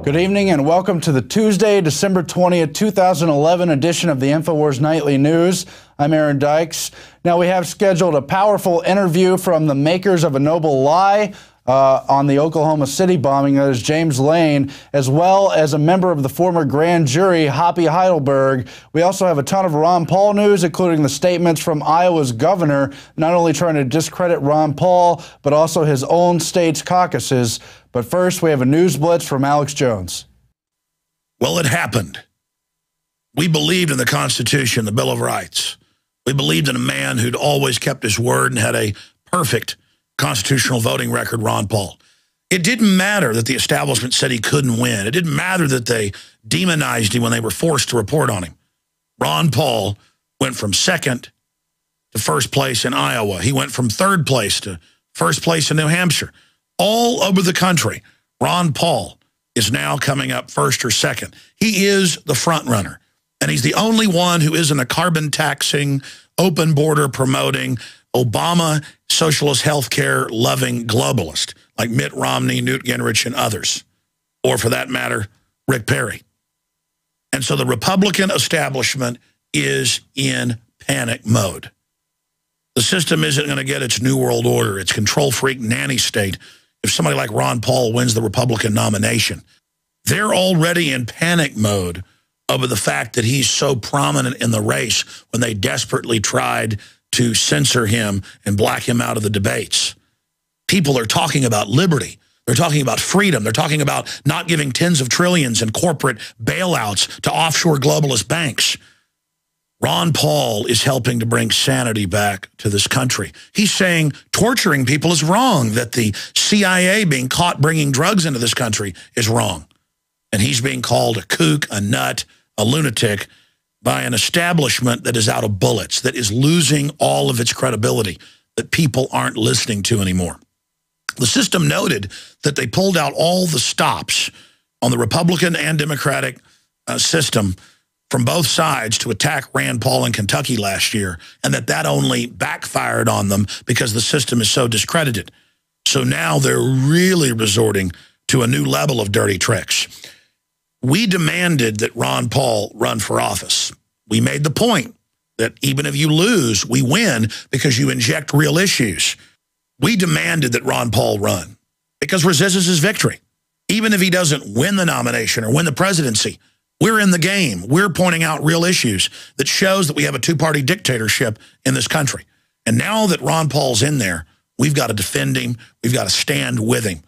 Good evening and welcome to the Tuesday, December 20th, 2011 edition of the Infowars Nightly News. I'm Aaron Dykes. Now we have scheduled a powerful interview from the makers of A Noble Lie on the Oklahoma City bombing, that is James Lane, as well as a member of the former grand jury, Hoppy Heidelberg. We also have a ton of Ron Paul news, including the statements from Iowa's governor, not only trying to discredit Ron Paul, but also his own state's caucuses. But first, we have a news blitz from Alex Jones. Well, it happened. We believed in the Constitution, the Bill of Rights. We believed in a man who'd always kept his word and had a perfect constitutional voting record, Ron Paul. It didn't matter that the establishment said he couldn't win. It didn't matter that they demonized him when they were forced to report on him. Ron Paul went from second to first place in Iowa. He went from third place to first place in New Hampshire. All over the country, Ron Paul is now coming up first or second. He is the front runner, and he's the only one who isn't a carbon taxing, open border promoting, Obama socialist healthcare loving globalist like Mitt Romney, Newt Gingrich, and others, or for that matter, Rick Perry. And so the Republican establishment is in panic mode. The system isn't going to get its new world order, its control freak nanny state, if somebody like Ron Paul wins the Republican nomination. They're already in panic mode over the fact that he's so prominent in the race when they desperately tried to censor him and black him out of the debates. People are talking about liberty. They're talking about freedom. They're talking about not giving tens of trillions in corporate bailouts to offshore globalist banks. Ron Paul is helping to bring sanity back to this country. He's saying torturing people is wrong, that the CIA being caught bringing drugs into this country is wrong. And he's being called a kook, a nut, a lunatic by an establishment that is out of bullets, that is losing all of its credibility, that people aren't listening to anymore. The system noted that they pulled out all the stops on the Republican and Democratic system from both sides to attack Rand Paul in Kentucky last year, and that only backfired on them because the system is so discredited. So now they're really resorting to a new level of dirty tricks. We demanded that Ron Paul run for office. We made the point that even if you lose, we win because you inject real issues. We demanded that Ron Paul run because resistance is victory. Even if he doesn't win the nomination or win the presidency, we're in the game. We're pointing out real issues that shows that we have a two-party dictatorship in this country. And now that Ron Paul's in there, we've got to defend him. We've got to stand with him.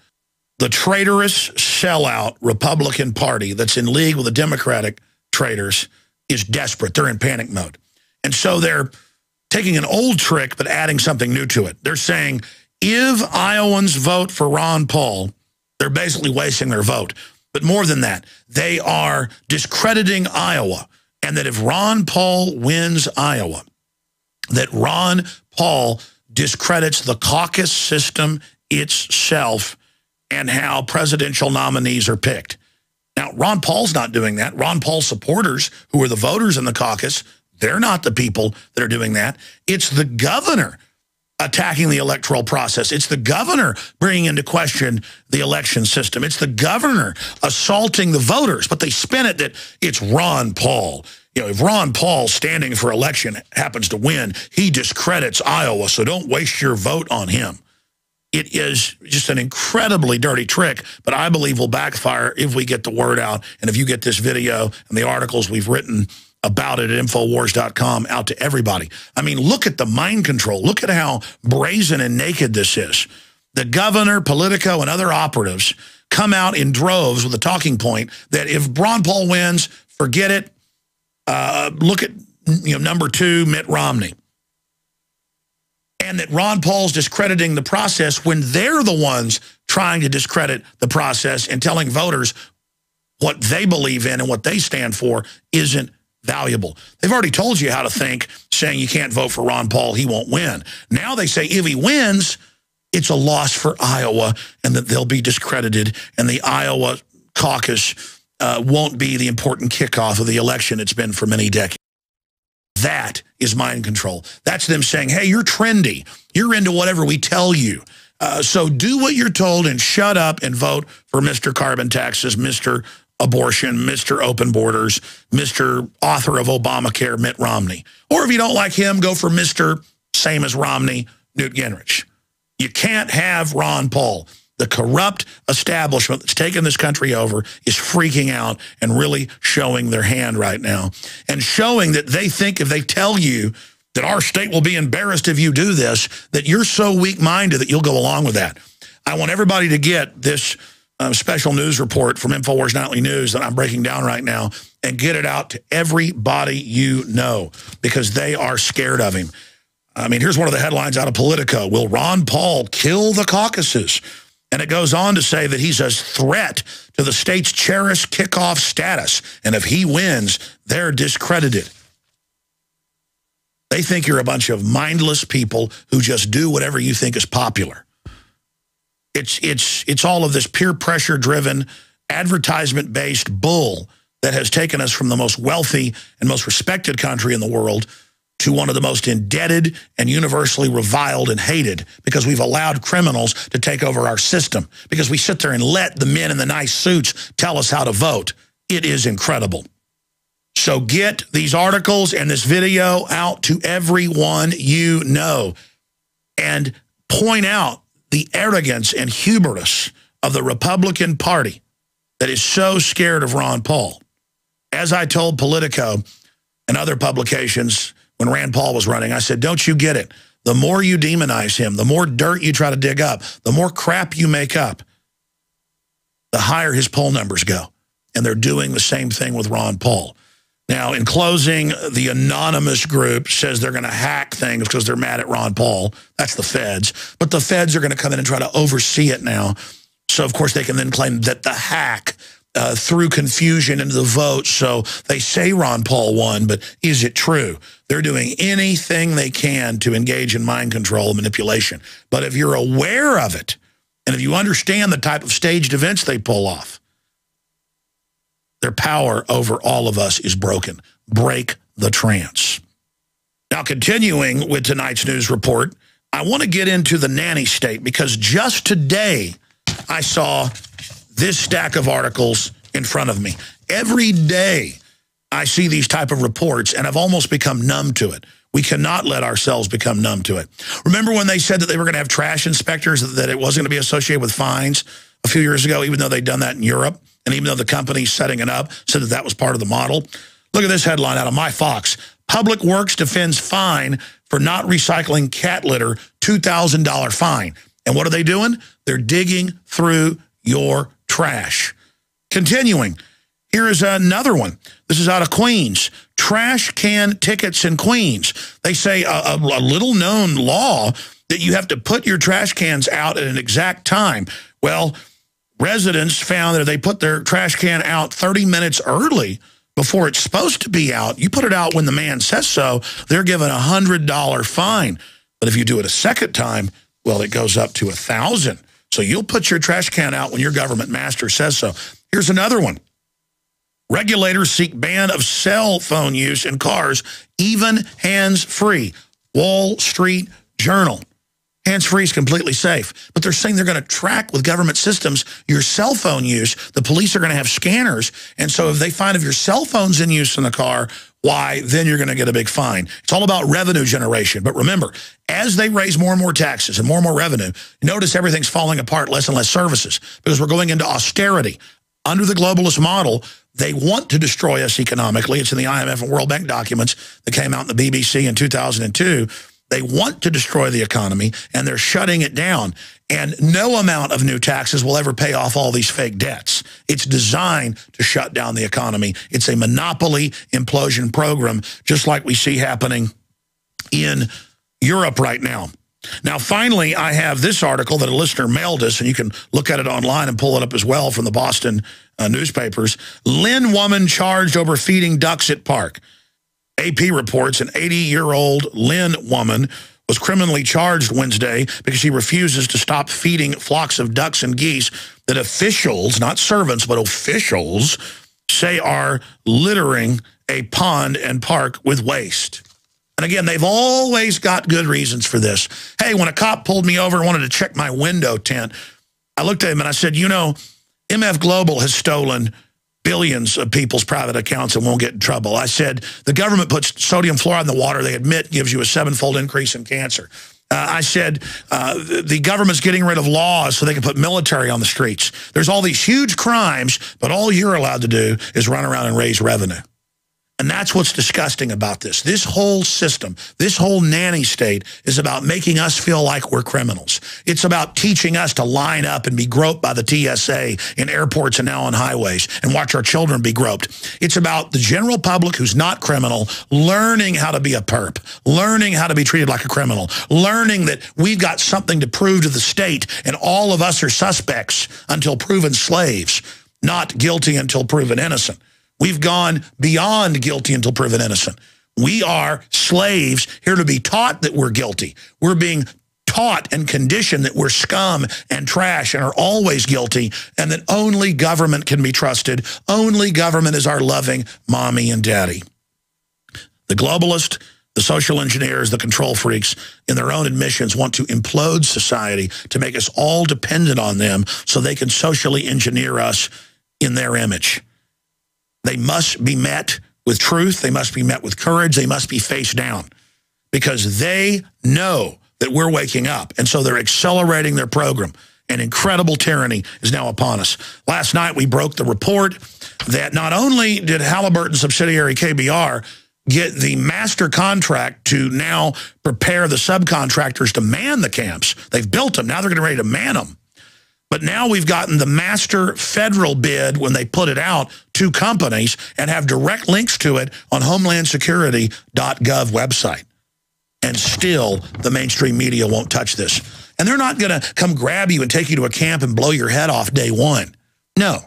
The traitorous sellout Republican Party that's in league with the Democratic traitors is desperate. They're in panic mode. And so they're taking an old trick but adding something new to it. They're saying if Iowans vote for Ron Paul, they're basically wasting their vote. But more than that, they are discrediting Iowa, and that if Ron Paul wins Iowa, that Ron Paul discredits the caucus system itself and how presidential nominees are picked. Now, Ron Paul's not doing that. Ron Paul's supporters, who are the voters in the caucus, they're not the people that are doing that. It's the governor attacking the electoral process. It's the governor bringing into question the election system. It's the governor assaulting the voters, but they spin it that it's Ron Paul. You know, if Ron Paul standing for election happens to win, he discredits Iowa, so don't waste your vote on him. It is just an incredibly dirty trick, but I believe will backfire if we get the word out and if you get this video and the articles we've written about it at Infowars.com out to everybody. I mean, look at the mind control. Look at how brazen and naked this is. The governor, Politico, and other operatives come out in droves with a talking point that if Ron Paul wins, forget it. Look at number 2, Mitt Romney. And that Ron Paul's discrediting the process when they're the ones trying to discredit the process and telling voters what they believe in and what they stand for isn't valuable. They've already told you how to think, saying you can't vote for Ron Paul, he won't win. Now they say if he wins, it's a loss for Iowa and that they'll be discredited and the Iowa caucus won't be the important kickoff of the election it's been for many decades. That is mind control. That's them saying, hey, you're trendy. You're into whatever we tell you. So do what you're told and shut up and vote for Mr. Carbon Taxes, Mr. Abortion, Mr. Open Borders, Mr. Author of Obamacare, Mitt Romney. Or if you don't like him, go for Mr. Same as Romney, Newt Gingrich. You can't have Ron Paul. The corrupt establishment that's taken this country over is freaking out and really showing their hand right now. And showing that they think if they tell you that our state will be embarrassed if you do this, that you're so weak-minded that you'll go along with that. I want everybody to get this special news report from Infowars Nightly News that I'm breaking down right now and get it out to everybody you know because they are scared of him. I mean, here's one of the headlines out of Politico. Will Ron Paul kill the caucuses? And it goes on to say that he's a threat to the state's cherished kickoff status. And if he wins, they're discredited. They think you're a bunch of mindless people who just do whatever you think is popular. It's all of this peer pressure-driven, advertisement-based bull that has taken us from the most wealthy and most respected country in the world to one of the most indebted and universally reviled and hated because we've allowed criminals to take over our system, because we sit there and let the men in the nice suits tell us how to vote. It is incredible. So get these articles and this video out to everyone you know and point out the arrogance and hubris of the Republican Party that is so scared of Ron Paul. As I told Politico and other publications when Rand Paul was running, I said, don't you get it? The more you demonize him, the more dirt you try to dig up, the more crap you make up, the higher his poll numbers go. And they're doing the same thing with Ron Paul. Now, in closing, the anonymous group says they're going to hack things because they're mad at Ron Paul. That's the feds. But the feds are going to come in and try to oversee it now. So, of course, they can then claim that the hack threw confusion into the vote. So they say Ron Paul won, but is it true? They're doing anything they can to engage in mind control and manipulation. But if you're aware of it, and if you understand the type of staged events they pull off, their power over all of us is broken. Break the trance. Now, continuing with tonight's news report, I want to get into the nanny state because just today I saw this stack of articles in front of me. Every day I see these type of reports and I've almost become numb to it. We cannot let ourselves become numb to it. Remember when they said that they were going to have trash inspectors, that it wasn't going to be associated with fines a few years ago, even though they'd done that in Europe? And even though the company setting it up said that that was part of the model. Look at this headline out of My Fox. Public Works defends fine for not recycling cat litter, $2,000 fine. And what are they doing? They're digging through your trash. Continuing, here is another one. This is out of Queens. Trash can tickets in Queens. They say a little-known law that you have to put your trash cans out at an exact time. Well, residents found that if they put their trash can out 30 minutes early before it's supposed to be out, you put it out when the man says so, they're given a $100 fine. But if you do it a second time, well, it goes up to $1,000. So you'll put your trash can out when your government master says so. Here's another one. Regulators seek ban of cell phone use in cars, even hands-free. Wall Street Journal. Hands-free is completely safe. But they're saying they're going to track with government systems your cell phone use. The police are going to have scanners. And so if they find if your cell phone's in use in the car, why, then you're going to get a big fine. It's all about revenue generation. But remember, as they raise more and more taxes and more revenue, notice everything's falling apart, less and less services, because we're going into austerity. Under the globalist model, they want to destroy us economically. It's in the IMF and World Bank documents that came out in the BBC in 2002. They want to destroy the economy, and they're shutting it down. And no amount of new taxes will ever pay off all these fake debts. It's designed to shut down the economy. It's a monopoly implosion program, just like we see happening in Europe right now. Now, finally, I have this article that a listener mailed us, and you can look at it online and pull it up as well from the Boston newspapers. Lynn woman charged over feeding ducks at park. AP reports an 80-year-old Lynn woman was criminally charged Wednesday because she refuses to stop feeding flocks of ducks and geese that officials, not servants, but officials, say are littering a pond and park with waste. And again, they've always got good reasons for this. Hey, when a cop pulled me over and wanted to check my window tint, I looked at him and I said, you know, MF Global has stolen billions of people's private accounts and won't get in trouble. I said, the government puts sodium fluoride in the water they admit gives you a 7-fold increase in cancer. I said, the government's getting rid of laws so they can put military on the streets. There's all these huge crimes, but all you're allowed to do is run around and raise revenue. And that's what's disgusting about this. This whole system, this whole nanny state is about making us feel like we're criminals. It's about teaching us to line up and be groped by the TSA in airports and now on highways and watch our children be groped. It's about the general public who's not criminal learning how to be a perp, learning how to be treated like a criminal, learning that we've got something to prove to the state and all of us are suspects until proven slaves, not guilty until proven innocent. We've gone beyond guilty until proven innocent. We are slaves here to be taught that we're guilty. We're being taught and conditioned that we're scum and trash and are always guilty and that only government can be trusted. Only government is our loving mommy and daddy. The globalists, the social engineers, the control freaks, in their own admissions, want to implode society to make us all dependent on them so they can socially engineer us in their image. They must be met with truth. They must be met with courage. They must be faced down because they know that we're waking up. And so they're accelerating their program. And incredible tyranny is now upon us. Last night, we broke the report that not only did Halliburton subsidiary KBR get the master contract to now prepare the subcontractors to man the camps. They've built them. Now they're getting ready to man them. But now we've gotten the master federal bid when they put it out to companies and have direct links to it on homelandsecurity.gov website. And still, the mainstream media won't touch this. And they're not going to come grab you and take you to a camp and blow your head off day one. No.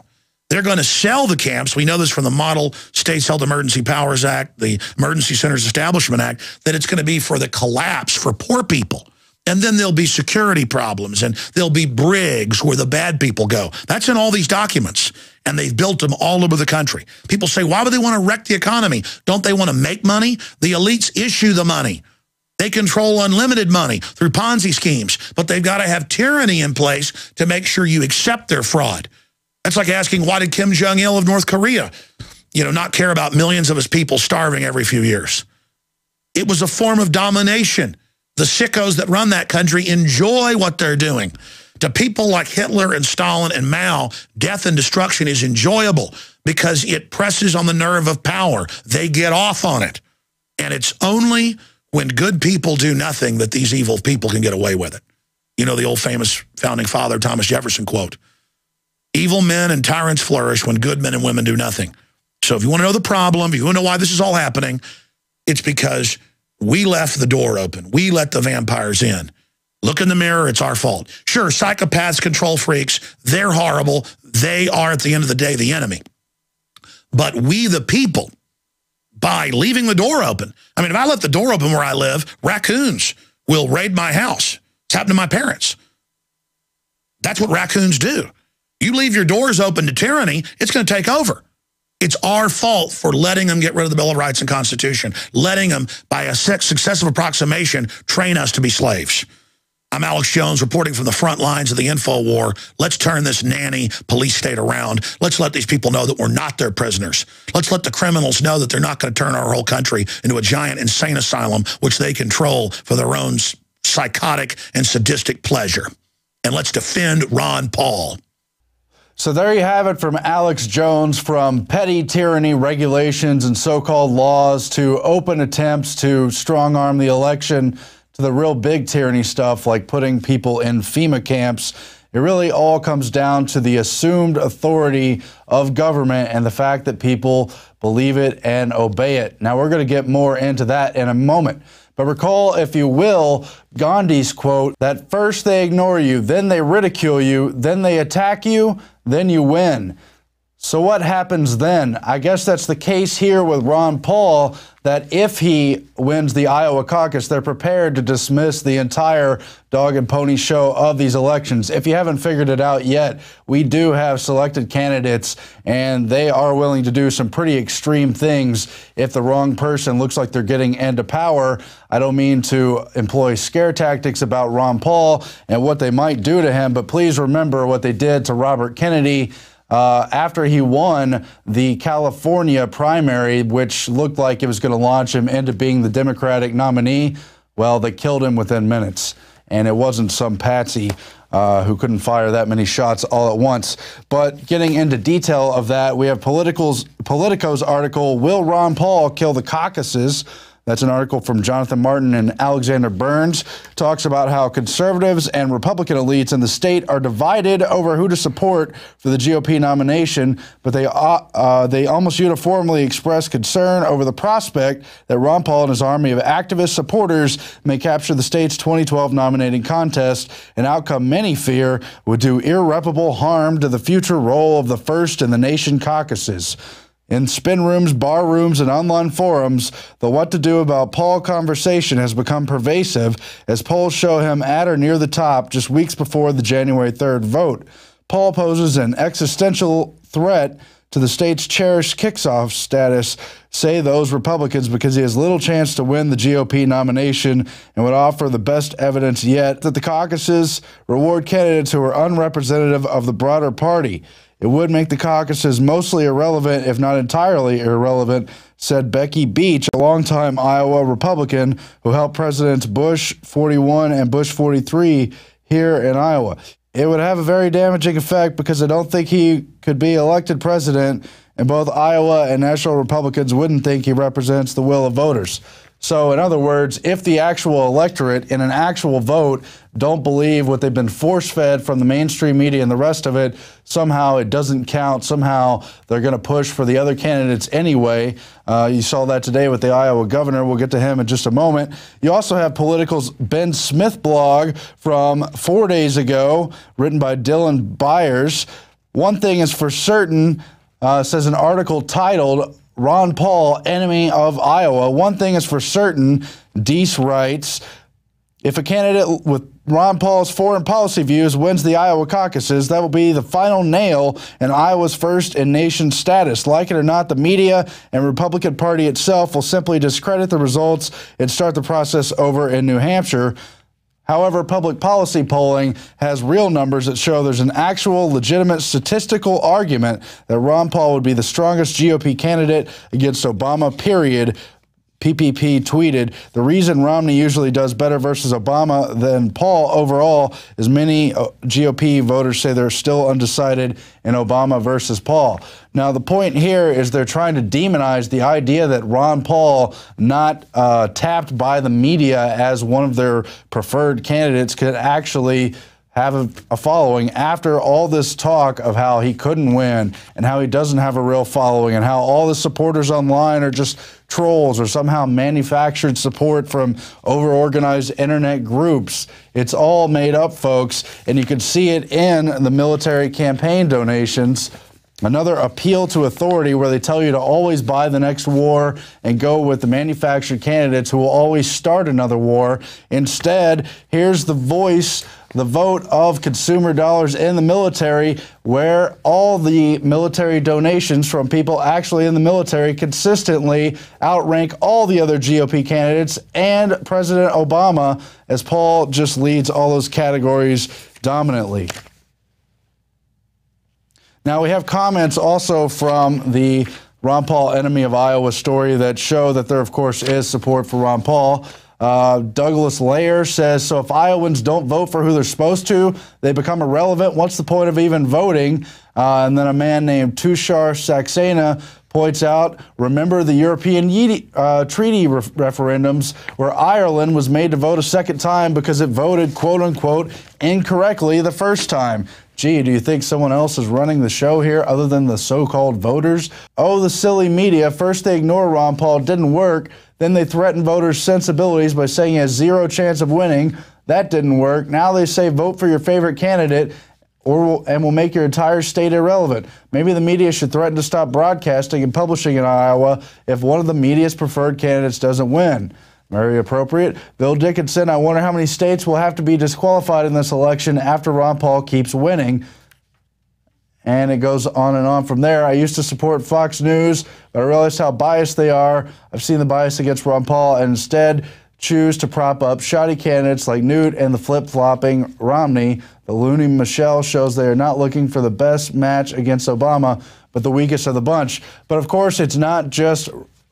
They're going to sell the camps. We know this from the Model States Health Emergency Powers Act, the Emergency Centers Establishment Act, that it's going to be for the collapse for poor people. And then there'll be security problems, and there'll be brigs where the bad people go. That's in all these documents, and they've built them all over the country. People say, why would they want to wreck the economy? Don't they want to make money? The elites issue the money. They control unlimited money through Ponzi schemes, but they've got to have tyranny in place to make sure you accept their fraud. That's like asking, why did Kim Jong-il of North Korea, not care about millions of his people starving every few years? It was a form of domination. The sickos that run that country enjoy what they're doing. To people like Hitler and Stalin and Mao, death and destruction is enjoyable because it presses on the nerve of power. They get off on it. And it's only when good people do nothing that these evil people can get away with it. You know the old famous founding father Thomas Jefferson quote, evil men and tyrants flourish when good men and women do nothing. So if you want to know the problem, if you want to know why this is all happening, it's because we left the door open. We let the vampires in. Look in the mirror, it's our fault. Sure, psychopaths, control freaks, they're horrible. They are, at the end of the day, the enemy. But we, the people, by leaving the door open. I mean, if I let the door open where I live, raccoons will raid my house. It's happened to my parents. That's what raccoons do. You leave your doors open to tyranny, it's going to take over. It's our fault for letting them get rid of the Bill of Rights and Constitution, letting them, by a successive approximation, train us to be slaves. I'm Alex Jones reporting from the front lines of the info war. Let's turn this nanny police state around. Let's let these people know that we're not their prisoners. Let's let the criminals know that they're not going to turn our whole country into a giant insane asylum, which they control for their own psychotic and sadistic pleasure. And let's defend Ron Paul. So there you have it from Alex Jones, from petty tyranny, regulations, and so-called laws to open attempts to strong-arm the election to the real big tyranny stuff like putting people in FEMA camps. It really all comes down to the assumed authority of government and the fact that people believe it and obey it. Now, we're going to get more into that in a moment. But recall, if you will, Gandhi's quote that first they ignore you, then they ridicule you, then they attack you, then you win. So what happens then? I guess that's the case here with Ron Paul, that if he wins the Iowa caucus, they're prepared to dismiss the entire dog and pony show of these elections. If you haven't figured it out yet, we do have selected candidates, and they are willing to do some pretty extreme things if the wrong person looks like they're getting into power. I don't mean to employ scare tactics about Ron Paul and what they might do to him, but please remember what they did to Robert Kennedy after he won the California primary, which looked like it was going to launch him into being the Democratic nominee. Well, they killed him within minutes, and it wasn't some patsy who couldn't fire that many shots all at once. But getting into detail of that, we have Politico's article, Will Ron Paul Kill the Caucuses? That's an article from Jonathan Martin and Alexander Burns. Talks about how conservatives and Republican elites in the state are divided over who to support for the GOP nomination, but they almost uniformly express concern over the prospect that Ron Paul and his army of activist supporters may capture the state's 2012 nominating contest, an outcome many fear would do irreparable harm to the future role of the first in the nation caucuses. In spin rooms, bar rooms, and online forums, the what to do about Paul conversation has become pervasive as polls show him at or near the top just weeks before the January 3rd vote. Paul poses an existential threat to the state's cherished kickoff status, say those Republicans, because he has little chance to win the GOP nomination and would offer the best evidence yet that the caucuses reward candidates who are unrepresentative of the broader party. It would make the caucuses mostly irrelevant, if not entirely irrelevant, said Becky Beach, a longtime Iowa Republican who helped Presidents Bush 41 and Bush 43 here in Iowa. It would have a very damaging effect because I don't think he could be elected president, and both Iowa and national Republicans wouldn't think he represents the will of voters. So, in other words, if the actual electorate in an actual vote don't believe what they've been force-fed from the mainstream media and the rest of it, somehow it doesn't count. Somehow they're going to push for the other candidates anyway. You saw that today with the Iowa governor. We'll get to him in just a moment. You also have Political's Ben Smith blog from 4 days ago, written by Dylan Byers. One thing is for certain, says an article titled, Ron Paul, Enemy of Iowa. One thing is for certain, Deese writes, if a candidate with Ron Paul's foreign policy views wins the Iowa caucuses, that will be the final nail in Iowa's first in nation status. Like it or not, the media and Republican Party itself will simply discredit the results and start the process over in New Hampshire. However, public policy polling has real numbers that show there's an actual legitimate statistical argument that Ron Paul would be the strongest GOP candidate against Obama, period. PPP tweeted, the reason Romney usually does better versus Obama than Paul overall is many GOP voters say they're still undecided in Obama versus Paul. Now, the point here is they're trying to demonize the idea that Ron Paul, not tapped by the media as one of their preferred candidates, could actually have a following after all this talk of how he couldn't win and how he doesn't have a real following and how all the supporters online are just trolls or somehow manufactured support from over-organized internet groups. It's all made up, folks, and you can see it in the military campaign donations. Another appeal to authority where they tell you to always buy the next war and go with the manufactured candidates who will always start another war. Instead, here's the voice, the vote of consumer dollars in the military, where all the military donations from people actually in the military consistently outrank all the other GOP candidates and President Obama, as Paul just leads all those categories dominantly. Now, we have comments also from the Ron Paul Enemy of Iowa story that show that there, of course, is support for Ron Paul. Douglas Layer says, so if Iowans don't vote for who they're supposed to, they become irrelevant. What's the point of even voting? And then a man named Tushar Saxena points out, remember the European treaty referendums where Ireland was made to vote a second time because it voted, quote unquote, incorrectly the first time. Gee, do you think someone else is running the show here other than the so-called voters? Oh, the silly media. First they ignore Ron Paul, didn't work. Then they threaten voters' sensibilities by saying he has zero chance of winning. That didn't work. Now they say vote for your favorite candidate and will make your entire state irrelevant. Maybe the media should threaten to stop broadcasting and publishing in Iowa if one of the media's preferred candidates doesn't win. Very appropriate. Bill Dickinson, I wonder how many states will have to be disqualified in this election after Ron Paul keeps winning. And it goes on and on from there. I used to support Fox News, but I realized how biased they are. I've seen the bias against Ron Paul and instead choose to prop up shoddy candidates like Newt and the flip-flopping Romney. The loony Michelle shows they are not looking for the best match against Obama, but the weakest of the bunch. But of course, it's not just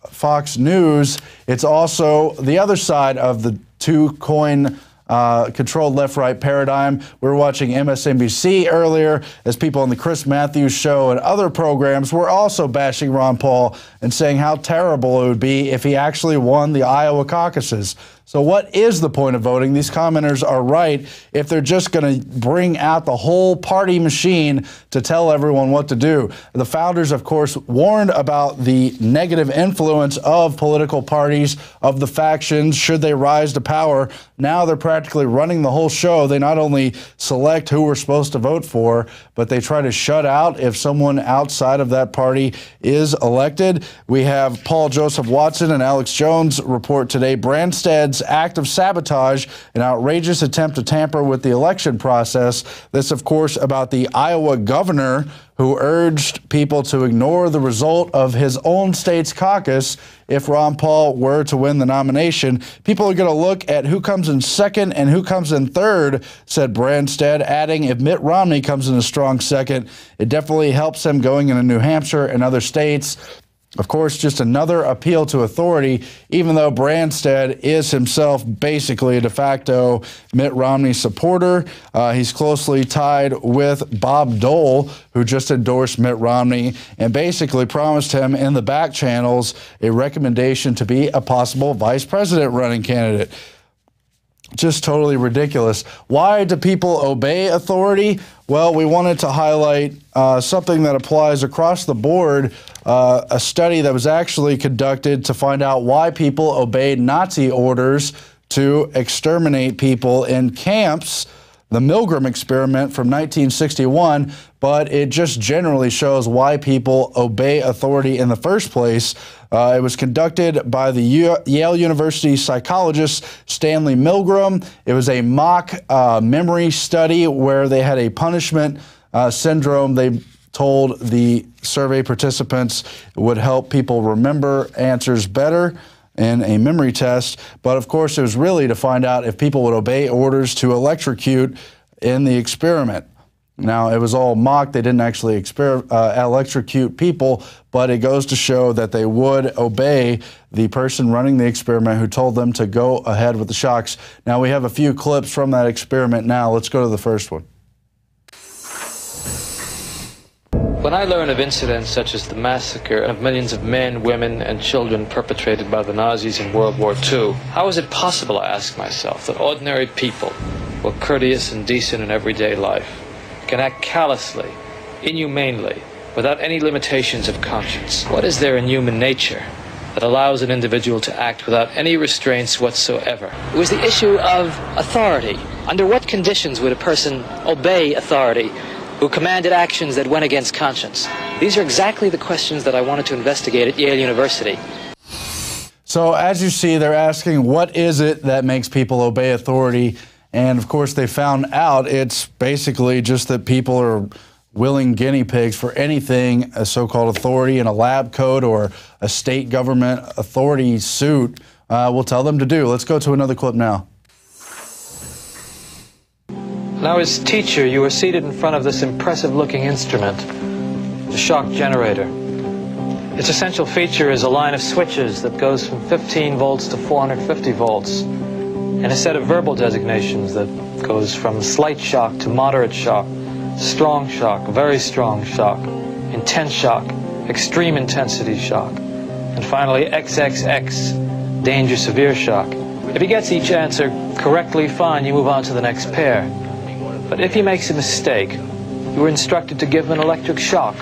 Fox News. It's also the other side of the two-coin controlled left-right paradigm. We were watching MSNBC earlier as people on the Chris Matthews show and other programs were also bashing Ron Paul and saying how terrible it would be if he actually won the Iowa caucuses. So what is the point of voting? These commenters are right if they're just going to bring out the whole party machine to tell everyone what to do. The founders, of course, warned about the negative influence of political parties, of the factions, should they rise to power. Now they're practically running the whole show. They not only select who we're supposed to vote for, but they try to shut out if someone outside of that party is elected. We have Paul Joseph Watson and Alex Jones report today Branstad's act of sabotage, an outrageous attempt to tamper with the election process. This, of course, about the Iowa governor who urged people to ignore the result of his own state's caucus if Ron Paul were to win the nomination. People are going to look at who comes in second and who comes in third, said Branstad, adding, if Mitt Romney comes in a strong second, it definitely helps him going into New Hampshire and other states. Of course, just another appeal to authority, even though Branstad is himself basically a de facto Mitt Romney supporter. He's closely tied with Bob Dole, who just endorsed Mitt Romney and basically promised him in the back channels a recommendation to be a possible vice president running candidate. Just totally ridiculous. Why do people obey authority? Well, we wanted to highlight something that applies across the board, a study that was actually conducted to find out why people obeyed Nazi orders to exterminate people in camps, the Milgram experiment from 1961, but it just generally shows why people obey authority in the first place. It was conducted by the Yale University psychologist Stanley Milgram. It was a mock memory study where they had a punishment syndrome. They told the survey participants it would help people remember answers better in a memory test. But of course, it was really to find out if people would obey orders to electrocute in the experiment. Now, it was all mock. They didn't actually electrocute people, but it goes to show that they would obey the person running the experiment who told them to go ahead with the shocks. Now, we have a few clips from that experiment now. Let's go to the first one. When I learn of incidents such as the massacre of millions of men, women, and children perpetrated by the Nazis in World War II, how is it possible, I ask myself, that ordinary people, who are courteous and decent in everyday life, can act callously, inhumanely, without any limitations of conscience? What is there in human nature that allows an individual to act without any restraints whatsoever? It was the issue of authority. Under what conditions would a person obey authority who commanded actions that went against conscience? These are exactly the questions that I wanted to investigate at Yale University. So as you see, they're asking, what is it that makes people obey authority? And of course, they found out it's basically just that people are willing guinea pigs for anything a so-called authority in a lab coat or a state government authority suit will tell them to do. Let's go to another clip now. Now, as teacher, you are seated in front of this impressive-looking instrument, the shock generator. Its essential feature is a line of switches that goes from 15 volts to 450 volts, and a set of verbal designations that goes from slight shock to moderate shock, strong shock, very strong shock, intense shock, extreme intensity shock, and finally XXX, danger severe shock. If he gets each answer correctly, fine, you move on to the next pair. But if he makes a mistake, you are instructed to give him an electric shock,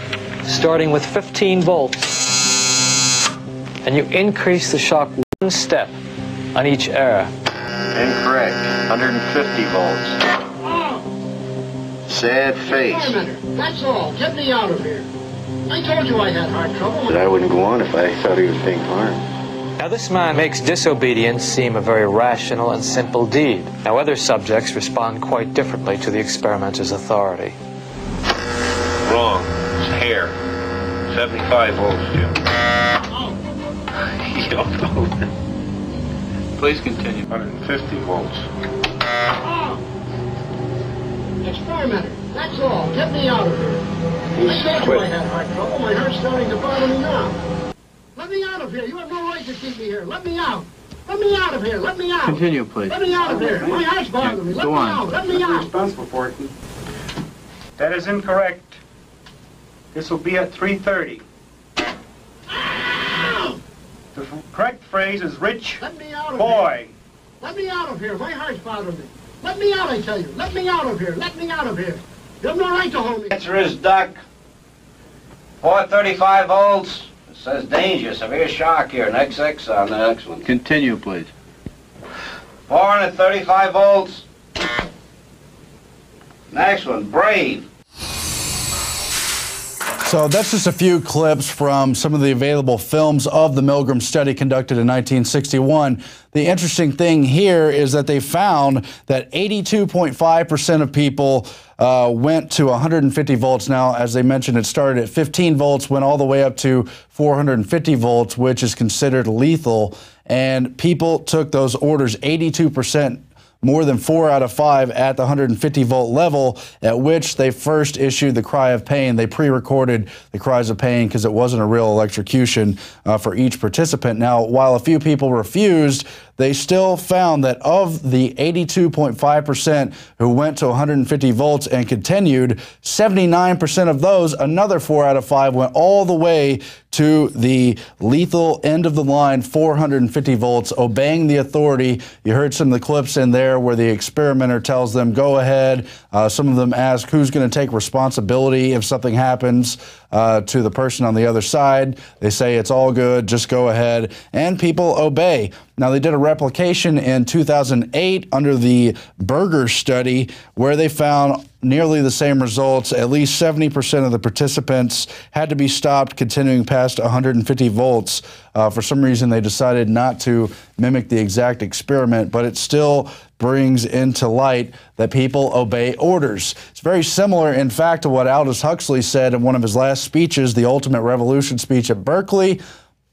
starting with 15 volts, and you increase the shock one step on each error. Incorrect. 150 volts. sad face. That's all. Get me out of here. I told you I had heart trouble. But I wouldn't go on if I thought he was being harmed. Now this man makes disobedience seem a very rational and simple deed. Now other subjects respond quite differently to the experimenter's authority. Wrong. It's hair. 75 volts, Jim. Oh. You don't know. Please continue. 150 volts. Oh. Experimenter. That's all. Get me out of here. I told you I had heart trouble. My heart's starting to bother me now. Let me out of here. You have no right to keep me here. Let me out. Let me out of here. Let me out. Continue, please. Let me out of here. My heart's bothering me. Let Go me on. out. Let me out. Responsible for it. That is incorrect. This will be at 3:30. The correct phrase is rich Let me out of boy. here. Let me out of here. My heart's bothering me. Let me out, I tell you. Let me out of here. Let me out of here. You have no right to hold me. Answer is duck. 435 volts. It says danger, severe shock here. Next X on the next one. Continue, please. 435 volts. Next one, brave. So that's just a few clips from some of the available films of the Milgram study conducted in 1961. The interesting thing here is that they found that 82.5% of people went to 150 volts. Now, as they mentioned, it started at 15 volts, went all the way up to 450 volts, which is considered lethal. And people took those orders, 82%. More than 4 out of 5 at the 150 volt level, at which they first issued the cry of pain. They pre-recorded the cries of pain because it wasn't a real electrocution for each participant. Now, while a few people refused, they still found that of the 82.5% who went to 150 volts and continued, 79% of those, another 4 out of 5, went all the way to the lethal end of the line, 450 volts, obeying the authority. You heard some of the clips in there where the experimenter tells them, go ahead. Some of them ask who's going to take responsibility if something happens to the person on the other side. They say it's all good, just go ahead, and people obey. Now, they did a replication in 2008 under the Berger study where they found nearly the same results. At least 70% of the participants had to be stopped continuing past 150 volts. For some reason, they decided not to mimic the exact experiment, but it still brings into light that people obey orders. It's very similar, in fact, to what Aldous Huxley said in one of his last speeches, the Ultimate Revolution speech at Berkeley,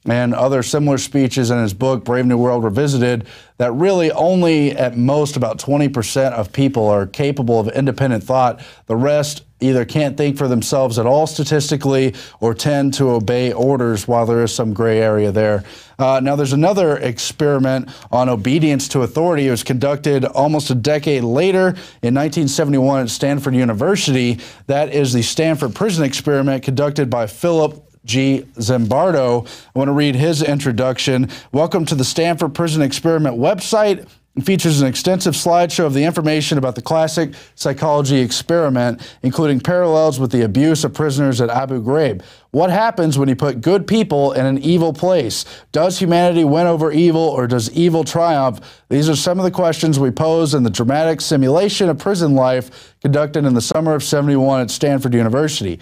and other similar speeches in his book, Brave New World Revisited, that really only at most about 20% of people are capable of independent thought. The rest either can't think for themselves at all statistically or tend to obey orders, while there is some gray area there. Now, there's another experiment on obedience to authority. It was conducted almost a decade later in 1971 at Stanford University. That is the Stanford Prison Experiment conducted by Philip G. Zimbardo. I want to read his introduction. Welcome to the Stanford Prison Experiment website. It features an extensive slideshow of the information about the classic psychology experiment, including parallels with the abuse of prisoners at Abu Ghraib. What happens when you put good people in an evil place? Does humanity win over evil, or does evil triumph? These are some of the questions we pose in the dramatic simulation of prison life conducted in the summer of '71 at Stanford University.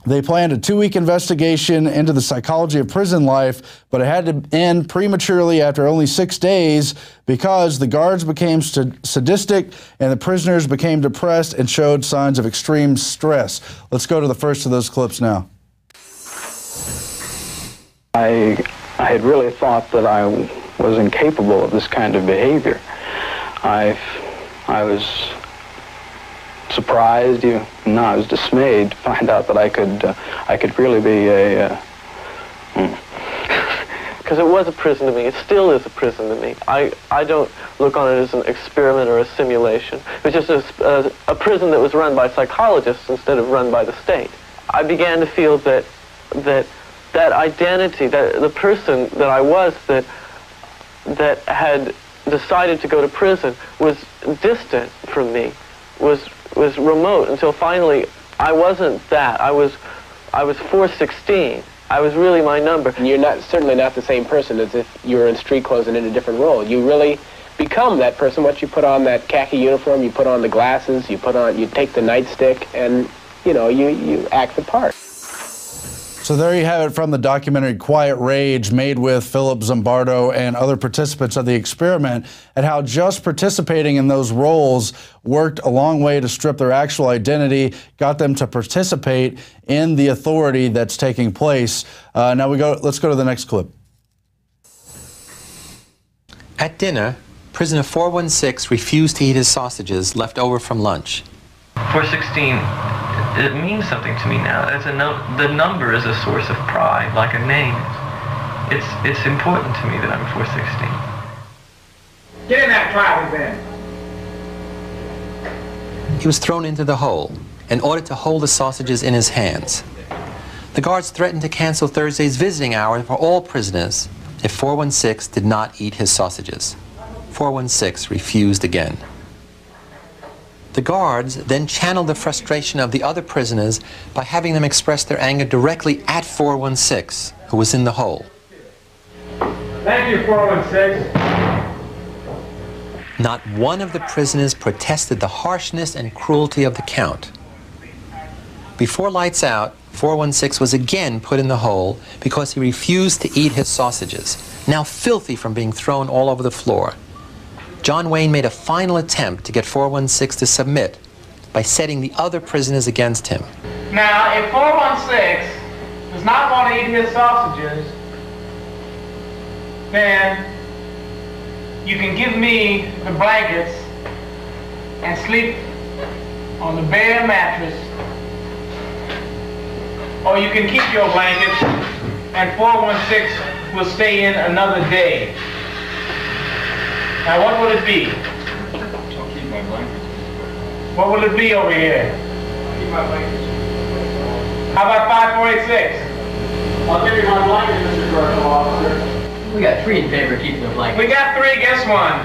They planned a 2-week investigation into the psychology of prison life, but it had to end prematurely after only 6 days because the guards became sadistic and the prisoners became depressed and showed signs of extreme stress. Let's go to the first of those clips now. I had really thought that I was incapable of this kind of behavior. I was surprised, I was dismayed to find out that I could really be a... Because it was a prison to me. It still is a prison to me. I don't look on it as an experiment or a simulation. It was just a prison that was run by psychologists instead of run by the state. I began to feel that identity, that the person that I was that had decided to go to prison was distant from me, was remote, until finally I wasn't that. I was 416. I was really my number. And you're certainly not the same person as if you were in street clothes and in a different role. You really become that person. Once you put on that khaki uniform, you put on the glasses, you take the nightstick, and you act the part. So there you have it from the documentary Quiet Rage, made with Philip Zimbardo and other participants of the experiment, and how just participating in those roles worked a long way to strip their actual identity, got them to participate in the authority that's taking place. Now let's go to the next clip. At dinner, prisoner 416 refused to eat his sausages left over from lunch. 416, it means something to me now. The number is a source of pride, like a name. It's important to me that I'm 416. Get in that closet then. He was thrown into the hole and ordered to hold the sausages in his hands. The guards threatened to cancel Thursday's visiting hour for all prisoners if 416 did not eat his sausages. 416 refused again. The guards then channeled the frustration of the other prisoners by having them express their anger directly at 416, who was in the hole. Thank you, 416. Not one of the prisoners protested the harshness and cruelty of the count. Before lights out, 416 was again put in the hole because he refused to eat his sausages, now filthy from being thrown all over the floor. John Wayne made a final attempt to get 416 to submit by setting the other prisoners against him. Now, if 416 does not want to eat his sausages, then you can give me the blankets and sleep on the bare mattress, or you can keep your blankets and 416 will stay in another day. Now, what will it be? I'll keep my blankets. What will it be over here? I'll keep my blankets. How about 5486? I'll give you my blankets, Mr. Correctional Officer. We got three in favor of keeping the blankets. We got three, guess one.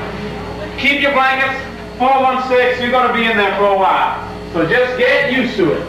Keep your blankets, 416, you're going to be in there for a while. So just get used to it.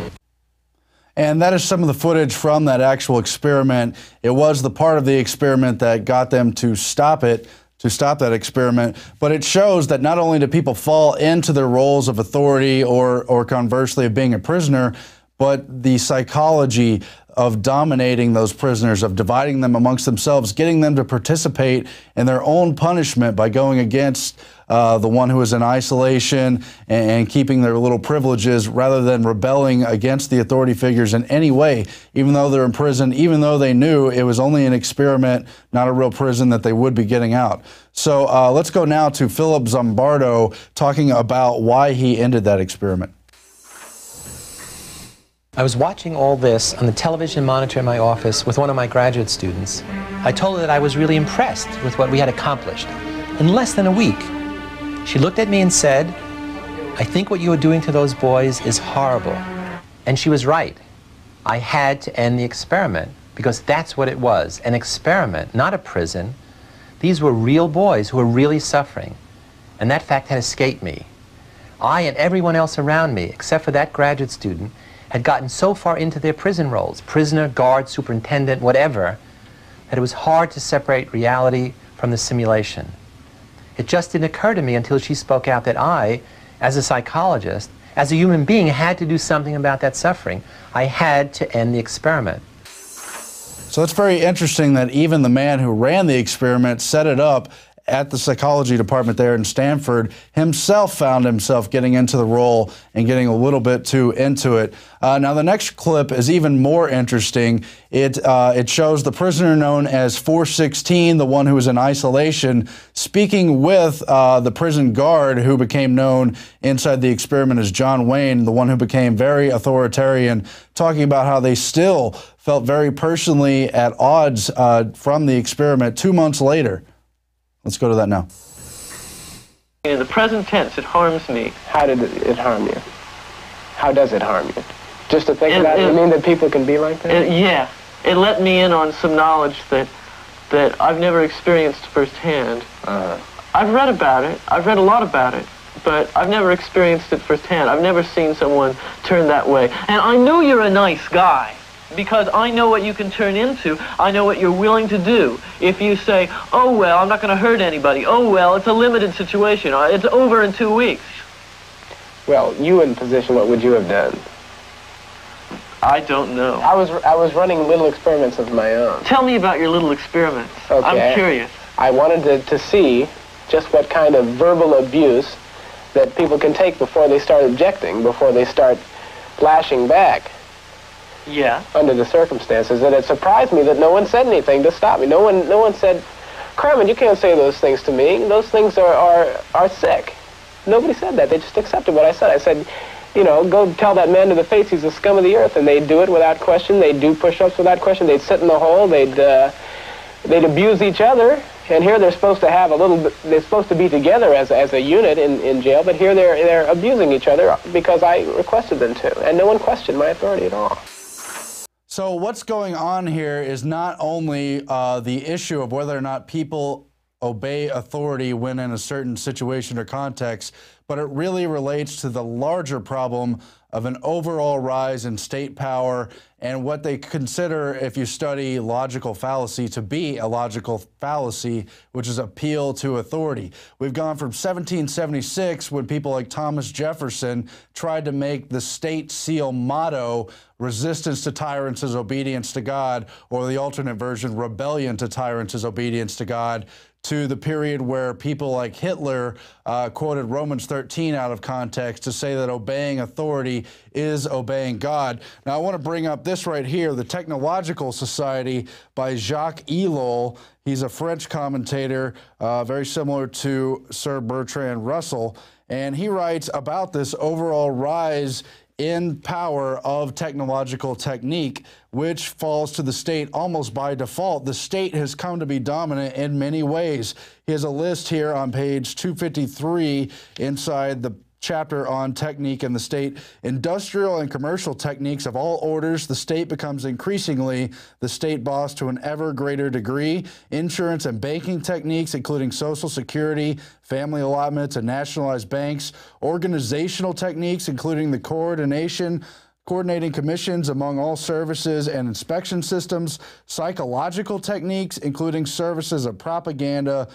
And that is some of the footage from that actual experiment. It was the part of the experiment that got them to stop it, to stop that experiment, but it shows that not only do people fall into their roles of authority or conversely of being a prisoner, but the psychology of dominating those prisoners, of dividing them amongst themselves, getting them to participate in their own punishment by going against the one who is in isolation and keeping their little privileges rather than rebelling against the authority figures in any way, even though they're in prison, even though they knew it was only an experiment, not a real prison that they would be getting out. So let's go now to Philip Zimbardo talking about why he ended that experiment. I was watching all this on the television monitor in my office with one of my graduate students. I told her that I was really impressed with what we had accomplished in less than a week. She looked at me and said, "I think what you are doing to those boys is horrible." And she was right. I had to end the experiment because that's what it was, an experiment, not a prison. These were real boys who were really suffering, and that fact had escaped me. I and everyone else around me, except for that graduate student, had gotten so far into their prison roles, prisoner, guard, superintendent, whatever, that it was hard to separate reality from the simulation. It just didn't occur to me until she spoke out that I, as a psychologist, as a human being, had to do something about that suffering. I had to end the experiment. So it's very interesting that even the man who ran the experiment, set it up at the psychology department there in Stanford, himself found himself getting into the role and getting a little bit too into it. Now the next clip is even more interesting. It shows the prisoner known as 416, the one who was in isolation, speaking with the prison guard who became known inside the experiment as John Wayne, the one who became very authoritarian, talking about how they still felt very personally at odds from the experiment 2 months later. Let's go to that now. In the present tense, it harms me. How did it harm you? How does it harm you? Just to think about it, you mean that people can be like that? Yeah. It let me in on some knowledge that I've never experienced firsthand. I've read about it. I've read a lot about it. But I've never experienced it firsthand. I've never seen someone turn that way. And I know you're a nice guy. because I know what you can turn into. I know what you're willing to do. If you say, oh, well, I'm not going to hurt anybody. Oh, well, it's a limited situation. It's over in 2 weeks. Well, you in position, what would you have done? I don't know. I was running little experiments of my own. Tell me about your little experiments. Okay. I'm curious. I wanted to see just what kind of verbal abuse that people can take before they start objecting, before they start flashing back. Yeah. Under the circumstances, and it surprised me that no one said anything to stop me. No one said, Carmen, you can't say those things to me. Those things are sick. Nobody said that. They just accepted what I said. I said, you know, go tell that man to the face he's the scum of the earth, and they'd do it without question. They'd do push-ups without question. They'd sit in the hole. They'd abuse each other. And here they're supposed to have a little bit, they're supposed to be together as a unit in jail, but here they're abusing each other because I requested them to, and no one questioned my authority at all. So what's going on here is not only the issue of whether or not people obey authority when in a certain situation or context, but it really relates to the larger problem of an overall rise in state power and what they consider, if you study logical fallacy, to be a logical fallacy, which is appeal to authority. We've gone from 1776, when people like Thomas Jefferson tried to make the state seal motto, resistance to tyrants is obedience to God, or the alternate version, rebellion to tyrants is obedience to God, to the period where people like Hitler quoted Romans 13 out of context to say that obeying authority is obeying God. Now, I want to bring up this right here, The Technological Society by Jacques Ellul. He's a French commentator, very similar to Sir Bertrand Russell, and he writes about this overall rise in power of technological technique, which falls to the state almost by default. The state has come to be dominant in many ways. He has a list here on page 253 inside the chapter on technique in the state. Industrial and commercial techniques of all orders, the state becomes increasingly the state boss to an ever greater degree. Insurance and banking techniques, including Social Security, family allotments, and nationalized banks. Organizational techniques, including the coordinating commissions among all services and inspection systems. Psychological techniques, including services of propaganda,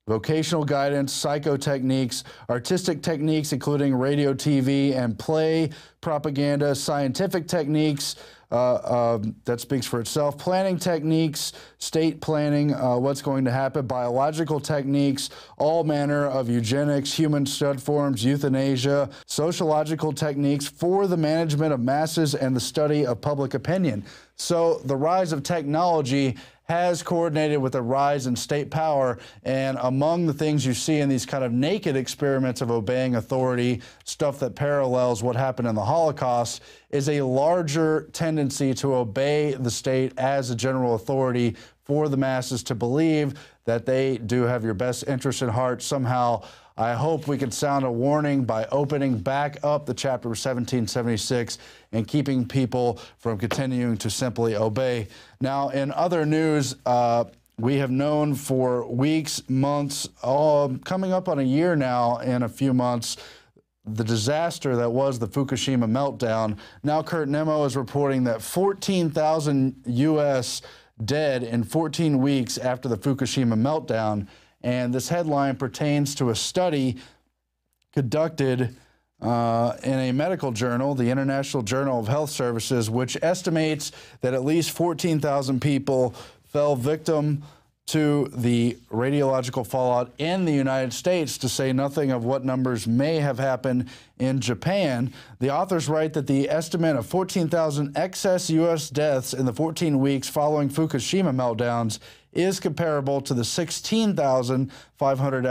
vocational guidance, psychotechniques, artistic techniques, including radio, TV, and play, propaganda, scientific techniques, that speaks for itself, planning techniques, state planning, what's going to happen, biological techniques, all manner of eugenics, human stud forms, euthanasia, sociological techniques for the management of masses and the study of public opinion. So the rise of technology has coordinated with the rise in state power, and among the things you see in these kind of naked experiments of obeying authority, stuff that parallels what happened in the Holocaust, is a larger tendency to obey the state as a general authority for the masses to believe that they do have your best interest at heart. Somehow, I hope we can sound a warning by opening back up the chapter of 1776 and keeping people from continuing to simply obey. Now, in other news, we have known for weeks, months, coming up on a year now in a few months, the disaster that was the Fukushima meltdown. Now, Kurt Nemo is reporting that 14,000 U.S. dead in 14 weeks after the Fukushima meltdown. And this headline pertains to a study conducted in a medical journal, the International Journal of Health Services, which estimates that at least 14,000 people fell victim to the radiological fallout in the United States, to say nothing of what numbers may have happened in Japan. The authors write that the estimate of 14,000 excess U.S. deaths in the 14 weeks following Fukushima meltdowns is comparable to the 16,500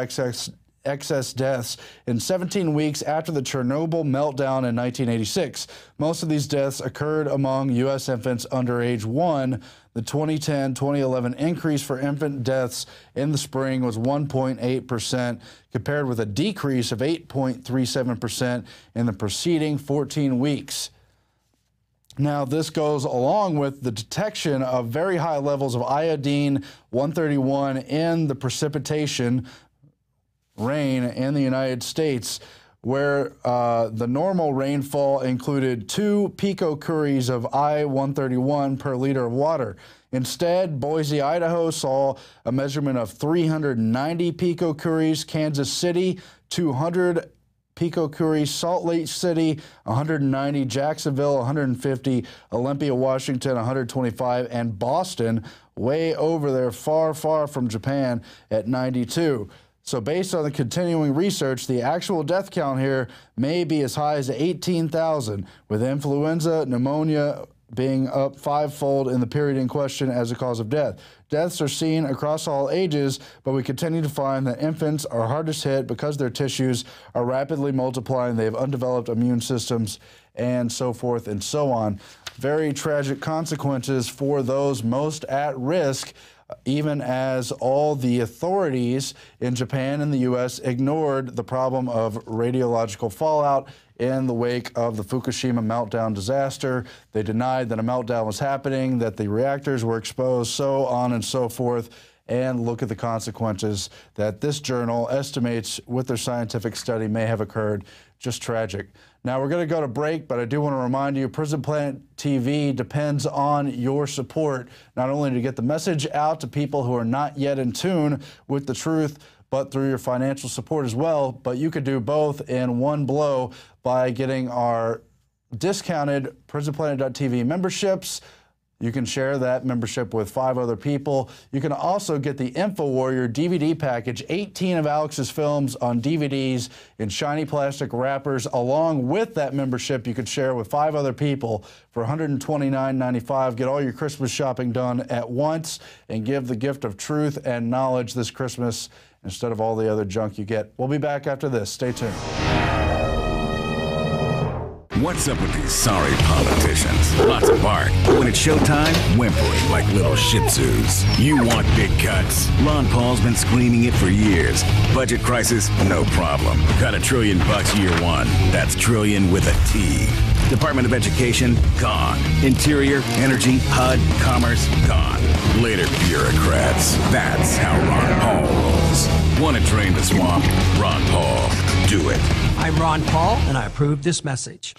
excess deaths in 17 weeks after the Chernobyl meltdown in 1986. Most of these deaths occurred among U.S. infants under age 1. The 2010-2011 increase for infant deaths in the spring was 1.8%, compared with a decrease of 8.37% in the preceding 14 weeks. Now, this goes along with the detection of very high levels of iodine-131 in the precipitation rain in the United States, where the normal rainfall included 2 picocuries of I-131 per liter of water. Instead, Boise, Idaho saw a measurement of 390 picocuries, Kansas City 200 picocuries, Salt Lake City 190, Jacksonville 150, Olympia, Washington 125, and Boston way over there, far, far from Japan at 92. So based on the continuing research, the actual death count here may be as high as 18,000, with influenza, pneumonia being up 5-fold in the period in question as a cause of death. Deaths are seen across all ages, but we continue to find that infants are hardest hit because their tissues are rapidly multiplying, they have undeveloped immune systems, and so forth and so on. Very tragic consequences for those most at risk, even as all the authorities in Japan and the U.S. ignored the problem of radiological fallout in the wake of the Fukushima meltdown disaster. They denied that a meltdown was happening, that the reactors were exposed, so on and so forth. And look at the consequences that this journal estimates with their scientific study may have occurred. Just tragic. Now we're going to go to break, but I do want to remind you, Prison Planet TV depends on your support, not only to get the message out to people who are not yet in tune with the truth, but through your financial support as well. But you could do both in one blow by getting our discounted PrisonPlanet.tv memberships. You can share that membership with 5 other people. You can also get the InfoWarrior DVD package, 18 of Alex's films on DVDs in shiny plastic wrappers. Along with that membership, you could share with 5 other people for $129.95. Get all your Christmas shopping done at once and give the gift of truth and knowledge this Christmas instead of all the other junk you get. We'll be back after this. Stay tuned. What's up with these sorry politicians? Lots of bark. When it's showtime, whimpering like little shih tzus. You want big cuts. Ron Paul's been screaming it for years. Budget crisis? No problem. Got $1 trillion year one. That's trillion with a T. Department of Education? Gone. Interior, Energy, HUD, Commerce? Gone. Later, bureaucrats. That's how Ron Paul rolls. Want to drain the swamp? Ron Paul. Do it. I'm Ron Paul, and I approve this message.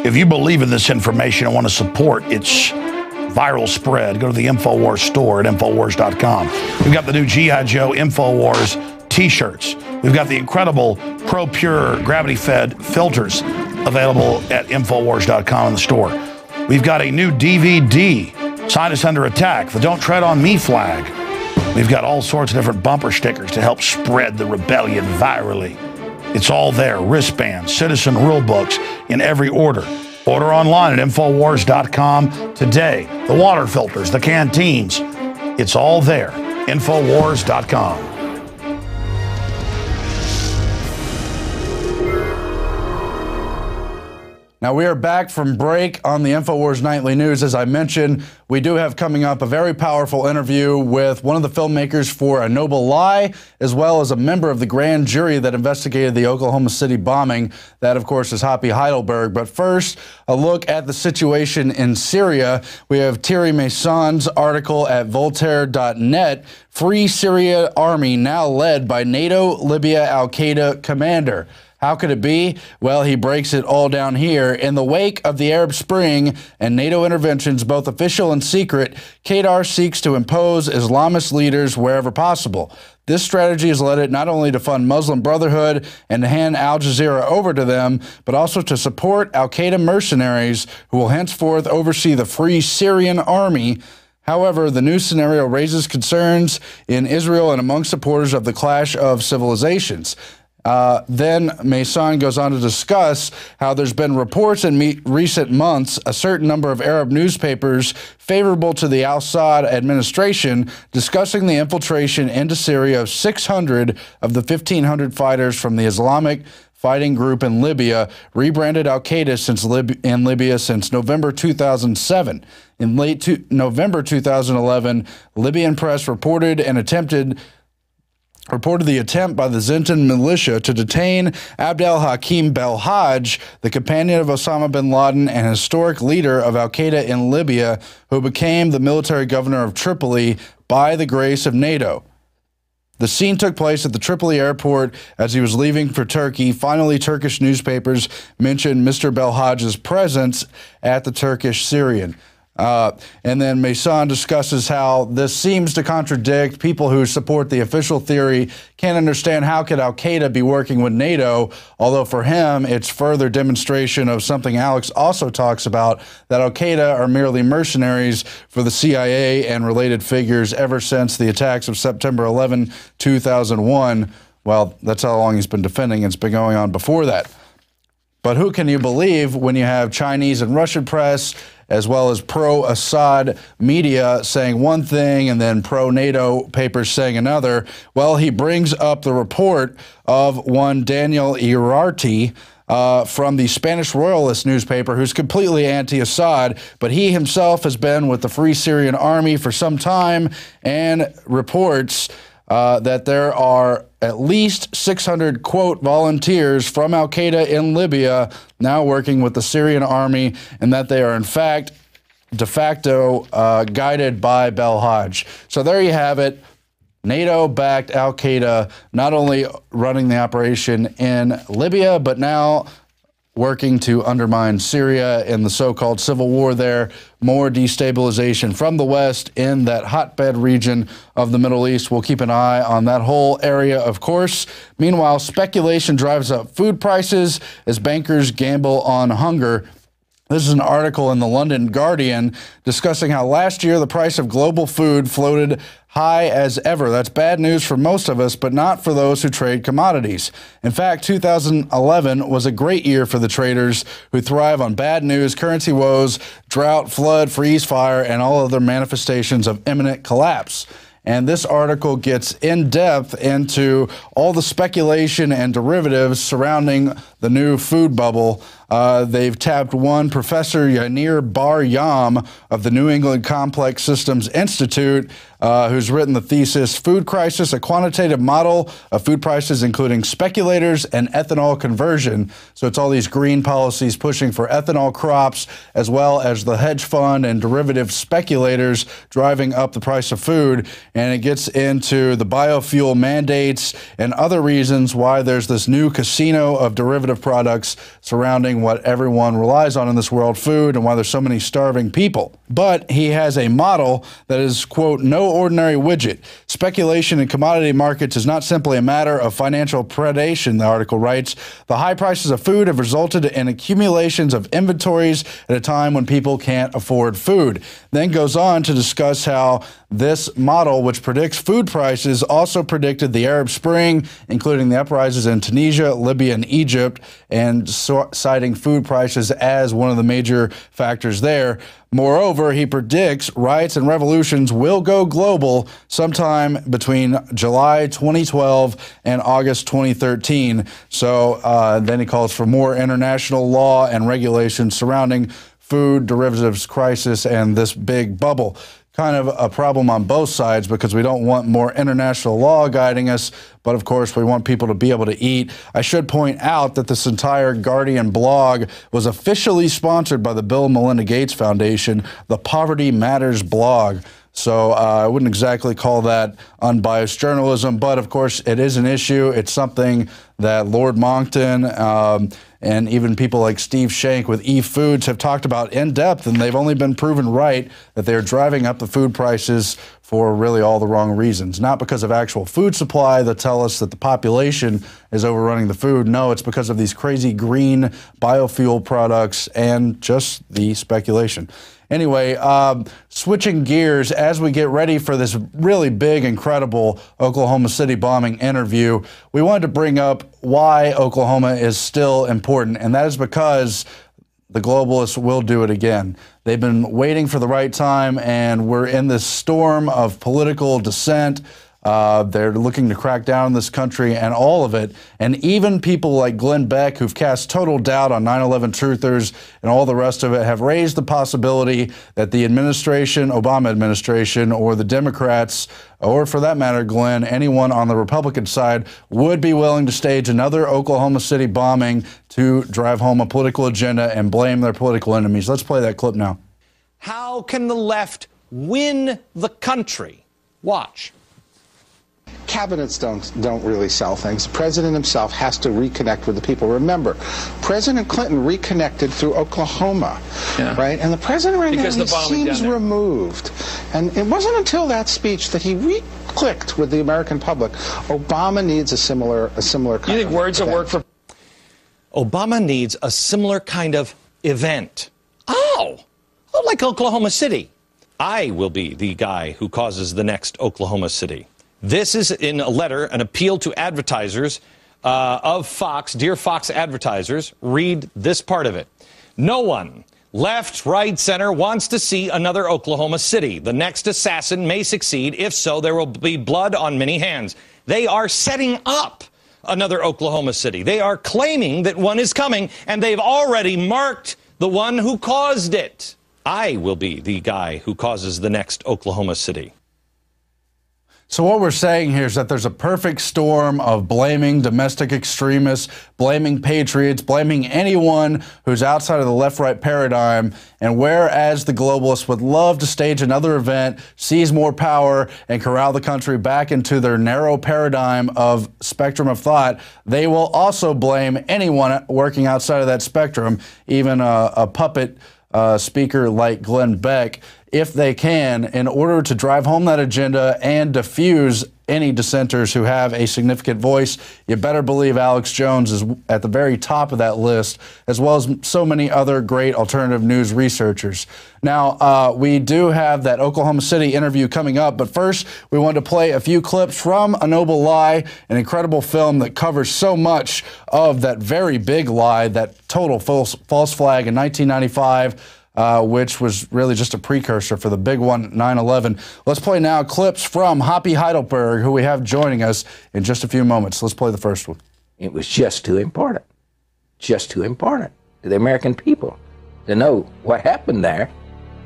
If you believe in this information and want to support its viral spread, go to the Infowars store at Infowars.com. We've got the new G.I. Joe Infowars t-shirts. We've got the incredible Pro Pure gravity-fed filters available at Infowars.com in the store. We've got a new DVD, Scientists Under Attack, the Don't Tread on Me flag. We've got all sorts of different bumper stickers to help spread the rebellion virally. It's all there, wristbands, citizen rule books in every order. Order online at Infowars.com today. The water filters, the canteens, it's all there. Infowars.com. Now we are back from break on the Infowars Nightly News. As I mentioned, we do have coming up a very powerful interview with one of the filmmakers for A Noble Lie, as well as a member of the grand jury that investigated the Oklahoma City bombing. That, of course, is Hoppy Heidelberg. But first, a look at the situation in Syria. We have Thierry Mason's article at Voltaire.net, Free Syria Army Now Led by NATO Libya Al-Qaeda Commander. How could it be? Well, he breaks it all down here. In the wake of the Arab Spring and NATO interventions, both official and secret, Qatar seeks to impose Islamist leaders wherever possible. This strategy has led it not only to fund Muslim Brotherhood and to hand Al Jazeera over to them, but also to support Al-Qaeda mercenaries who will henceforth oversee the Free Syrian Army. However, the new scenario raises concerns in Israel and among supporters of the clash of civilizations. Then Mason goes on to discuss how there's been reports in recent months, a certain number of Arab newspapers favorable to the al-Assad administration discussing the infiltration into Syria of 600 of the 1,500 fighters from the Islamic fighting group in Libya, rebranded Al-Qaeda in Libya since November 2007. In late November 2011, Libyan press reported the attempt by the Zintan militia to detain Abdel Hakim Belhaj, the companion of Osama bin Laden and historic leader of Al-Qaeda in Libya, who became the military governor of Tripoli by the grace of NATO. The scene took place at the Tripoli airport as he was leaving for Turkey. Finally, Turkish newspapers mentioned Mr. Belhaj's presence at the Turkish Syrian. And then Mason discusses how this seems to contradict people who support the official theory. Can't understand how could Al-Qaeda be working with NATO, although for him it's further demonstration of something Alex also talks about, that Al-Qaeda are merely mercenaries for the CIA and related figures ever since the attacks of September 11, 2001. Well, that's how long he's been defending. It's been going on before that. But who can you believe when you have Chinese and Russian press, as well as pro-Assad media saying one thing and then pro-NATO papers saying another? Well, he brings up the report of one Daniel Iriarte from the Spanish Royalist newspaper, who's completely anti-Assad, but he himself has been with the Free Syrian Army for some time and reports that there are at least 600, quote, volunteers from Al-Qaeda in Libya now working with the Syrian army, and that they are, in fact, de facto guided by Belhaj. So there you have it. NATO-backed Al-Qaeda not only running the operation in Libya, but now working to undermine Syria in the so-called civil war there. More destabilization from the West in that hotbed region of the Middle East. We'll keep an eye on that whole area, of course. Meanwhile, speculation drives up food prices as bankers gamble on hunger. This is an article in the London Guardian discussing how last year the price of global food floated high as ever. That's bad news for most of us, but not for those who trade commodities. In fact, 2011 was a great year for the traders who thrive on bad news, currency woes, drought, flood, freeze, fire, and all other manifestations of imminent collapse. And this article gets in depth into all the speculation and derivatives surrounding the new food bubble. They've tapped one Professor Yanir Bar-Yam of the New England Complex Systems Institute, who's written the thesis, Food Crisis, a Quantitative Model of Food Prices, including Speculators and Ethanol Conversion. So it's all these green policies pushing for ethanol crops, as well as the hedge fund and derivative speculators driving up the price of food. And it gets into the biofuel mandates and other reasons why there's this new casino of derivative products surrounding what everyone relies on in this world, food, and why there's so many starving people. But he has a model that is, quote, no ordinary widget. Speculation in commodity markets is not simply a matter of financial predation, the article writes. The high prices of food have resulted in accumulations of inventories at a time when people can't afford food. Then goes on to discuss how this model, which predicts food prices, also predicted the Arab Spring, including the uprisings in Tunisia, Libya, and Egypt, and citing food prices as one of the major factors there. Moreover, he predicts riots and revolutions will go global sometime between July 2012 and August 2013. So then he calls for more international law and regulations surrounding food derivatives crisis and this big bubble. Kind of a problem on both sides, because we don't want more international law guiding us, but of course we want people to be able to eat. I should point out that this entire Guardian blog was officially sponsored by the Bill and Melinda Gates Foundation, the Poverty Matters blog. So I wouldn't exactly call that unbiased journalism, but of course it is an issue. It's something that Lord Monckton and even people like Steve Shank with eFoods have talked about in depth, and they've only been proven right that they're driving up the food prices for really all the wrong reasons. Not because of actual food supply that tell us that the population is overrunning the food. No, it's because of these crazy green biofuel products and just the speculation. Anyway, switching gears as we get ready for this really big, incredible Oklahoma City bombing interview, we wanted to bring up why Oklahoma is still important, and that is because the globalists will do it again. They've been waiting for the right time, and we're in this storm of political dissent. They're looking to crack down on this country and all of it. And even people like Glenn Beck, who've cast total doubt on 9/11 truthers and all the rest of it, have raised the possibility that the administration, Obama administration, or the Democrats, or for that matter, Glenn, anyone on the Republican side, would be willing to stage another Oklahoma City bombing to drive home a political agenda and blame their political enemies. Let's play that clip now. How can the left win the country? Watch. cabinets don't really sell things. The president himself has to reconnect with the people. Remember, President Clinton reconnected through Oklahoma, right? And the president right now, he seems removed. And it wasn't until that speech that he clicked with the American public. Obama needs a similar kind. You think words will work for? Obama needs a similar kind of event. Oh, like Oklahoma City. I will be the guy who causes the next Oklahoma City. This is in a letter, an appeal to advertisers of Fox. Dear Fox advertisers, read this part of it. No one, left, right, center, wants to see another Oklahoma City. The next assassin may succeed. If so, there will be blood on many hands. They are setting up another Oklahoma City. They are claiming that one is coming, and they've already marked the one who caused it. I will be the guy who causes the next Oklahoma City. So what we're saying here is that there's a perfect storm of blaming domestic extremists, blaming patriots, blaming anyone who's outside of the left-right paradigm. And whereas the globalists would love to stage another event, seize more power, and corral the country back into their narrow paradigm of spectrum of thought, they will also blame anyone working outside of that spectrum, even a puppet speaker like Glenn Beck, if they can, in order to drive home that agenda and diffuse any dissenters who have a significant voice. You better believe Alex Jones is at the very top of that list, as well as so many other great alternative news researchers. Now, we do have that Oklahoma City interview coming up, but first we want to play a few clips from A Noble Lie, an incredible film that covers so much of that very big lie, that total false flag in 1995, which was really just a precursor for the big one, 9/11. Let's play now clips from Hoppy Heidelberg, who we have joining us in just a few moments. Let's play the first one. It was just too important to the American people to know what happened there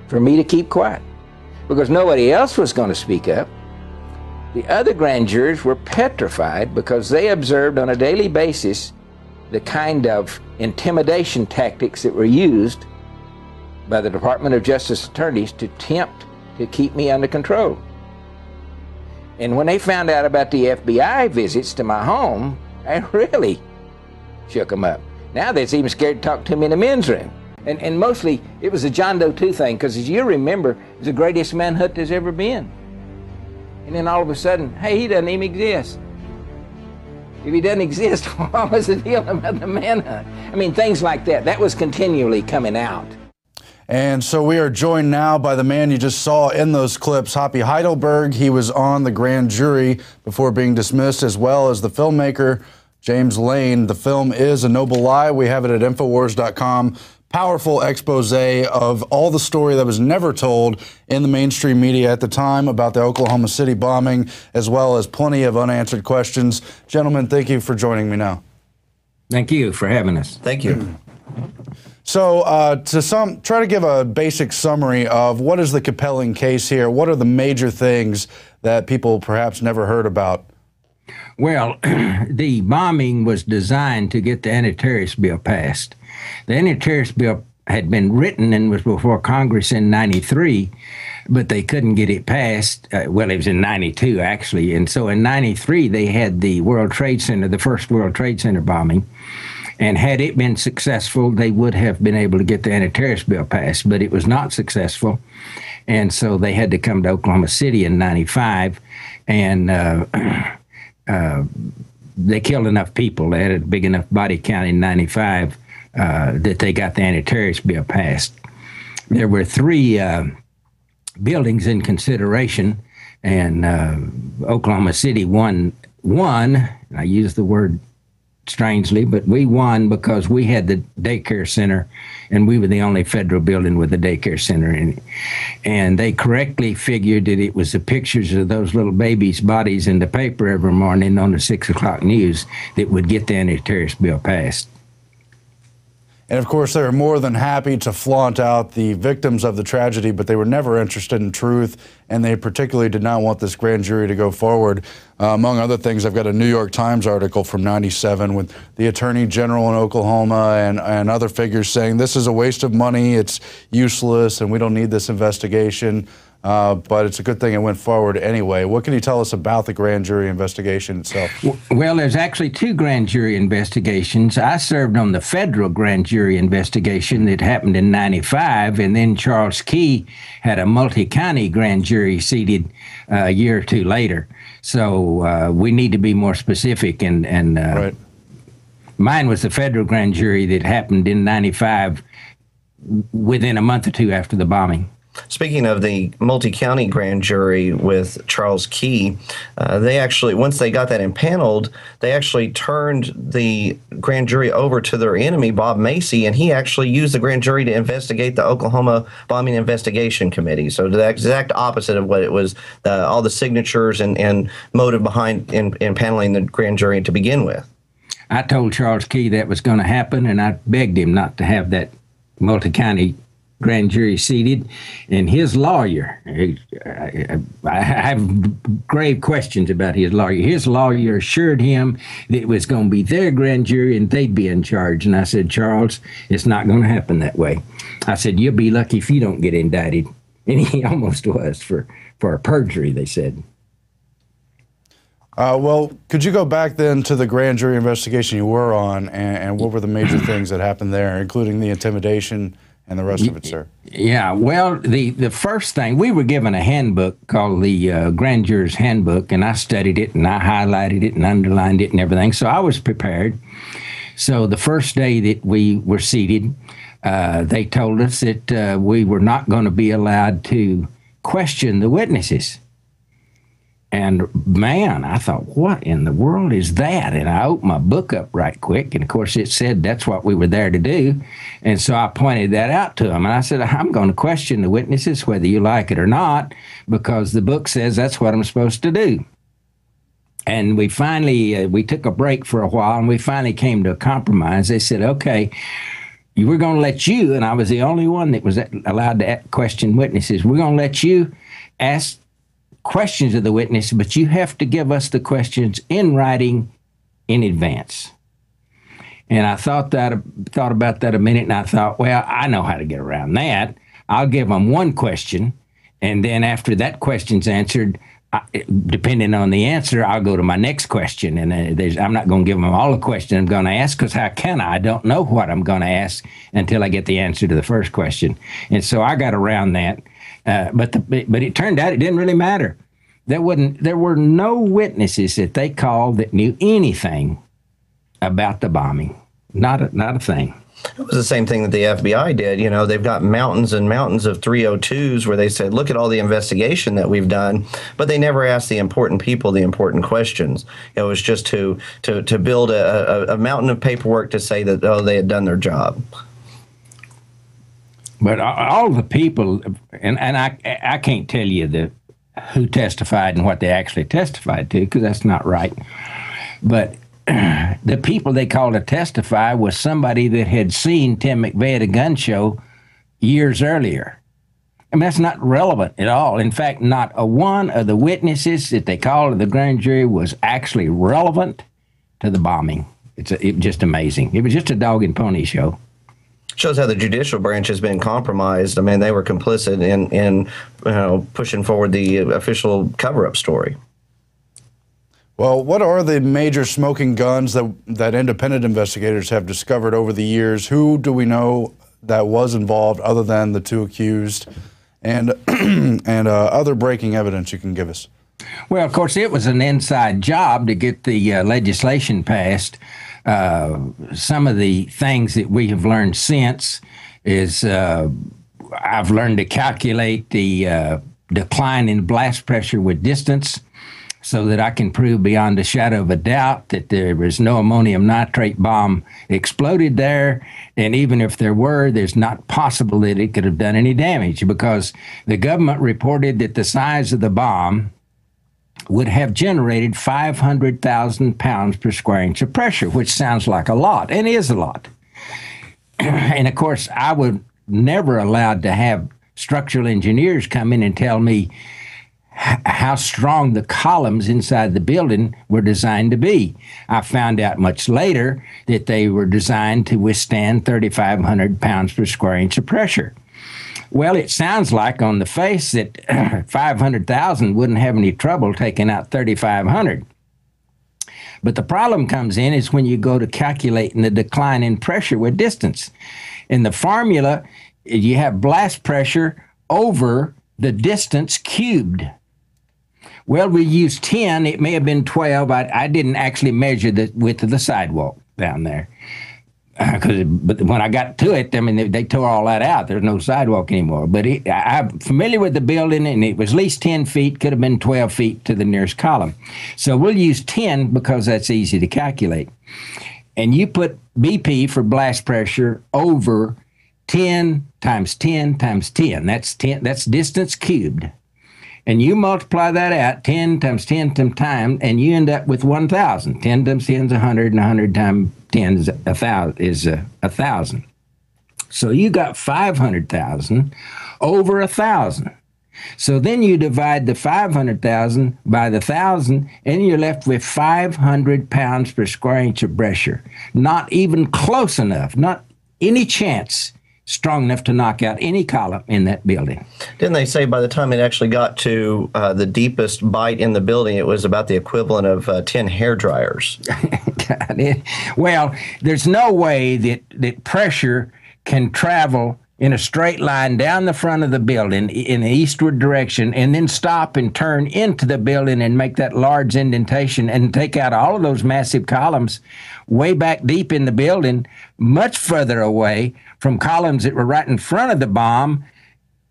for me to keep quiet, because nobody else was going to speak up. The other grand jurors were petrified because they observed on a daily basis the kind of intimidation tactics that were used by the Department of Justice attorneys to attempt to keep me under control. And when they found out about the FBI visits to my home, I really shook them up. Now they're even scared to talk to me in the men's room. And mostly it was a John Doe 2 thing, because as you remember, it was the greatest manhunt there's ever been. And then all of a sudden, hey, he doesn't even exist. If he doesn't exist, what was the deal about the manhunt? I mean, things like that. That was continually coming out. And so we are joined now by the man you just saw in those clips, Hoppy Heidelberg. He was on the grand jury before being dismissed, as well as the filmmaker, James Lane. The film is A Noble Lie. We have it at Infowars.com. Powerful expose of all the story that was never told in the mainstream media at the time about the Oklahoma City bombing, as well as plenty of unanswered questions. Gentlemen, thank you for joining me now. Thank you for having us. Thank you. So try to give a basic summary of what is the compelling case here. What are the major things that people perhaps never heard about? Well, the bombing was designed to get the anti-terrorist bill passed. The anti-terrorist bill had been written and was before Congress in 93, but they couldn't get it passed. Well, it was in 92, actually. And so in 93, they had the World Trade Center, the first World Trade Center bombing. And had it been successful, they would have been able to get the anti-terrorist bill passed, but it was not successful. And so they had to come to Oklahoma City in 95, and they killed enough people. They had a big enough body count in 95 that they got the anti-terrorist bill passed. There were 3 buildings in consideration, and Oklahoma City won. I use the word strangely, but we won because we had the daycare center, and we were the only federal building with a daycare center in it. And they correctly figured that it was the pictures of those little babies' bodies in the paper every morning on the 6 o'clock news that would get the anti-terrorist bill passed. And of course, they were more than happy to flaunt out the victims of the tragedy, but they were never interested in truth, and they particularly did not want this grand jury to go forward. Among other things, I've got a New York Times article from '97 with the Attorney General in Oklahoma and other figures saying this is a waste of money, it's useless, and we don't need this investigation. but it's a good thing it went forward anyway. What can you tell us about the grand jury investigation itself? Well, there's actually 2 grand jury investigations. I served on the federal grand jury investigation that happened in '95, and then Charles Key had a multi-county grand jury seated a year or 2 later. So we need to be more specific, and right. Mine was the federal grand jury that happened in '95 within a month or 2 after the bombing. Speaking of the multi-county grand jury with Charles Key, they actually, once they got that impaneled, they actually turned the grand jury over to their enemy, Bob Macy, and he actually used the grand jury to investigate the Oklahoma Bombing Investigation Committee. So the exact opposite of what it was, all the signatures and motive behind impaneling the grand jury to begin with. I told Charles Key that was going to happen, and I begged him not to have that multi-county grand jury seated, and his lawyer, I have grave questions about his lawyer. His lawyer assured him that it was going to be their grand jury and they'd be in charge. And I said, Charles, it's not going to happen that way. I said, you'll be lucky if you don't get indicted. And he almost was for perjury, they said. Well, could you go back then to the grand jury investigation you were on, and what were the major things that happened there, including the intimidation and the rest of it, sir? Yeah, well, the first thing, we were given a handbook called the Grand Juror's Handbook, and I studied it, and I highlighted it, and underlined it, and everything, so I was prepared. So the first day that we were seated, they told us that we were not going to be allowed to question the witnesses. And man, I thought, what in the world is that? And I opened my book up right quick, and of course it said that's what we were there to do. And so I pointed that out to them, and I said, I'm going to question the witnesses whether you like it or not, because the book says that's what I'm supposed to do. And we finally, we took a break for a while, and we finally came to a compromise. They said, okay, we're going to let you, and I was the only one that was allowed to question witnesses, we're going to let you ask questions of the witness, but you have to give us the questions in writing in advance. And I thought about that a minute, and I thought, well, I know how to get around that. I'll give them one question, and then after that question's answered, depending on the answer, I'll go to my next question. And I'm not going to give them all the question I'm going to ask, because how can I? I don't know what I'm going to ask until I get the answer to the first question. And so I got around that. But it turned out it didn't really matter. There were no witnesses that they called that knew anything about the bombing. Not a thing. It was the same thing that the FBI did. You know, they've got mountains and mountains of 302s where they said, look at all the investigation that we've done, but they never asked the important people the important questions. It was just to build a mountain of paperwork to say that, oh, they had done their job. But all the people, and I can't tell you who testified and what they actually testified to, because that's not right. But the people they called to testify was somebody that had seen Tim McVeigh at a gun show years earlier. I mean, that's not relevant at all. In fact, not a one of the witnesses that they called to the grand jury was actually relevant to the bombing. It was just amazing. It was just a dog and pony show. Shows how the judicial branch has been compromised. I mean, they were complicit in pushing forward the official cover-up story. Well, what are the major smoking guns that independent investigators have discovered over the years? Who do we know that was involved other than the 2 accused, and other breaking evidence you can give us? Well, of course, it was an inside job to get the legislation passed. Some of the things that we have learned since is I've learned to calculate the decline in blast pressure with distance, so that I can prove beyond a shadow of a doubt that there was no ammonium nitrate bomb exploded there. And even if there were, there's not possible that it could have done any damage, because the government reported that the size of the bomb would have generated 500,000 pounds per square inch of pressure, which sounds like a lot, and is a lot. And of course, I was never allowed to have structural engineers come in and tell me how strong the columns inside the building were designed to be. I found out much later that they were designed to withstand 3,500 pounds per square inch of pressure. Well, it sounds like on the face that 500,000 wouldn't have any trouble taking out 3,500. But the problem comes in is when you go to calculating the decline in pressure with distance. In the formula, you have blast pressure over the distance cubed. Well, we used 10. It may have been 12. I didn't actually measure the width of the sidewalk down there. But when I got to it, I mean, they tore all that out. There's no sidewalk anymore. But I'm familiar with the building, and it was at least 10 feet, could have been 12 feet to the nearest column. So we'll use 10 because that's easy to calculate. And you put BP for blast pressure over 10 times 10 times 10. That's 10. That's distance cubed. And you multiply that out, 10 times 10 times time, and you end up with 1,000. 10 times 10 is 100, and 100 times 10 is 1,000. So you got 500,000 over 1,000. So then you divide the 500,000 by the 1,000, and you're left with 500 pounds per square inch of pressure. Not even close enough, not any chance strong enough to knock out any column in that building. Didn't they say by the time it actually got to the deepest bite in the building, it was about the equivalent of 10 hair dryers? Well, there's no way that pressure can travel in a straight line down the front of the building in the eastward direction and then stop and turn into the building and make that large indentation and take out all of those massive columns way back deep in the building, much further away from columns that were right in front of the bomb.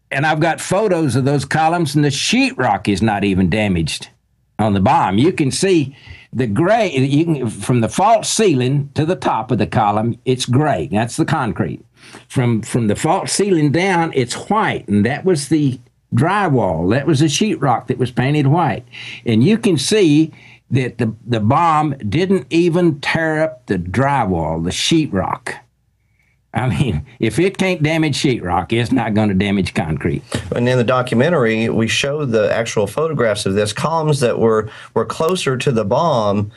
And I've got photos of those columns, and the sheetrock is not even damaged on the bomb. You can see the gray, from the fault ceiling to the top of the column, it's gray. That's the concrete. From the fault ceiling down, it's white, and that was the drywall. That was the sheetrock that was painted white. And you can see that the bomb didn't even tear up the drywall, the sheetrock. I mean, if it can't damage sheetrock, it's not going to damage concrete. And in the documentary, we show the actual photographs of this. Columns that were closer to the bomb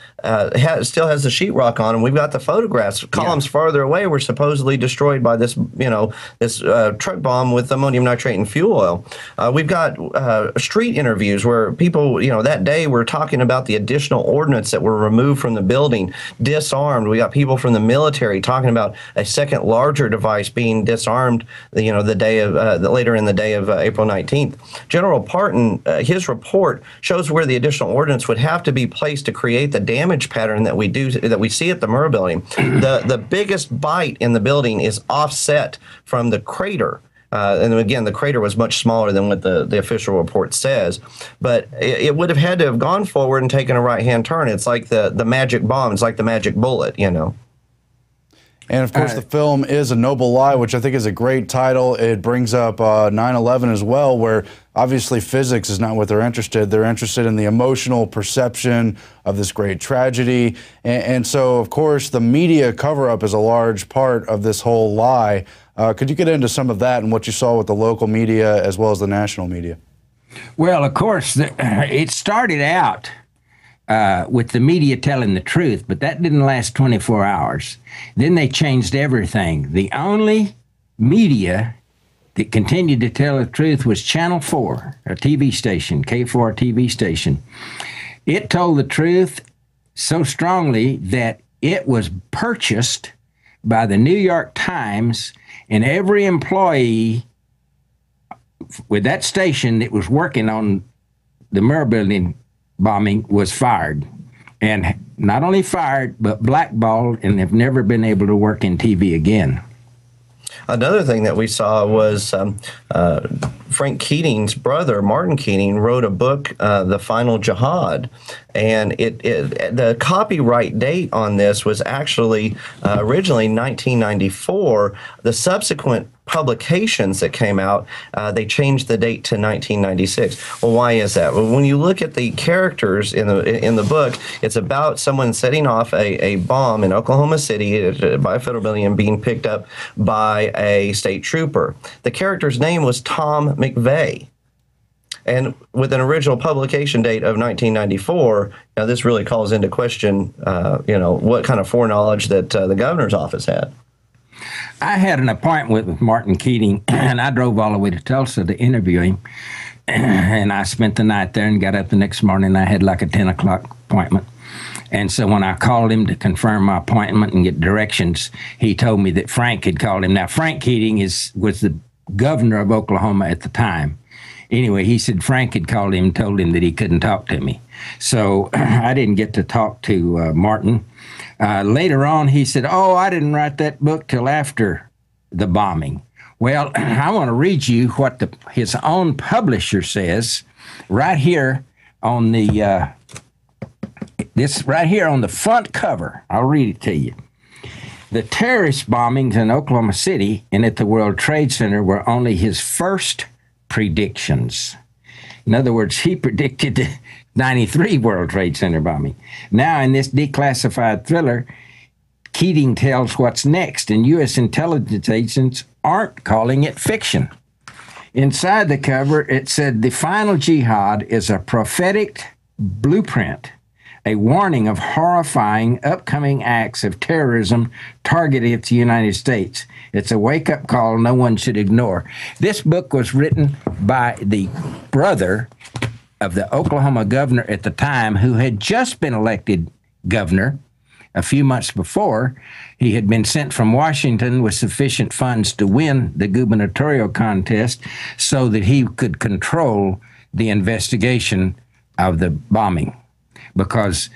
still has the sheetrock on, and we've got the photographs. Columns farther away were supposedly destroyed by this, this truck bomb with ammonium nitrate and fuel oil. We've got street interviews where people, that day were talking about the additional ordnance that were removed from the building, disarmed. We got people from the military talking about a second larger device being disarmed, the day of later in the day of April 19th. General Parton, his report shows where the additional ordnance would have to be placed to create the damage pattern that we see at the Murrah building. The biggest bite in the building is offset from the crater. And again, the crater was much smaller than what the official report says. But it would have had to have gone forward and taken a right-hand turn. It's like the magic bomb. It's like the magic bullet, And, of course, the film is A Noble Lie, which I think is a great title. It brings up 9/11 as well, where obviously physics is not what they're interested. They're interested in the emotional perception of this great tragedy. And so, of course, the media cover-up is a large part of this whole lie. Could you get into some of that and what you saw with the local media as well as the national media? Well, of course, it started out with the media telling the truth, but that didn't last 24 hours. Then they changed everything. The only media that continued to tell the truth was Channel 4, a TV station, K4 TV station. It told the truth so strongly that it was purchased by the New York Times, and every employee with that station that was working on the Murrah building bombing was fired, and not only fired but blackballed, and have never been able to work in TV again. Another thing that we saw was Frank Keating's brother, Martin Keating, wrote a book, The Final Jihad, and the copyright date on this was actually originally 1994. The subsequent publications that came out, they changed the date to 1996. Well, why is that? Well, when you look at the characters in the book, it's about someone setting off a bomb in Oklahoma City by a federal building and being picked up by a state trooper. The character's name was Tom McVeigh. And with an original publication date of 1994, this really calls into question, what kind of foreknowledge that the governor's office had. I had an appointment with Martin Keating, and I drove all the way to Tulsa to interview him. And I spent the night there and got up the next morning. I had like a 10 o'clock appointment. And so when I called him to confirm my appointment and get directions, he told me that Frank had called him. Now, Frank Keating was the governor of Oklahoma at the time. Anyway, he said Frank had called him and told him that he couldn't talk to me. So I didn't get to talk to Martin. Later on, he said, oh, I didn't write that book till after the bombing. Well, I want to read you what his own publisher says right here on the right here on the front cover. I'll read it to you. The terrorist bombings in Oklahoma City and at the World Trade Center were only his first predictions. In other words, he predicted the 93 World Trade Center bombing. Now, in this declassified thriller, Keating tells what's next, and U.S. intelligence agents aren't calling it fiction. Inside the cover, it said, the final jihad is a prophetic blueprint, a warning of horrifying upcoming acts of terrorism targeted at the United States. It's a wake-up call no one should ignore. This book was written by the brother of the Oklahoma governor at the time, who had just been elected governor a few months before. He had been sent from Washington with sufficient funds to win the gubernatorial contest so that he could control the investigation of the bombing. Because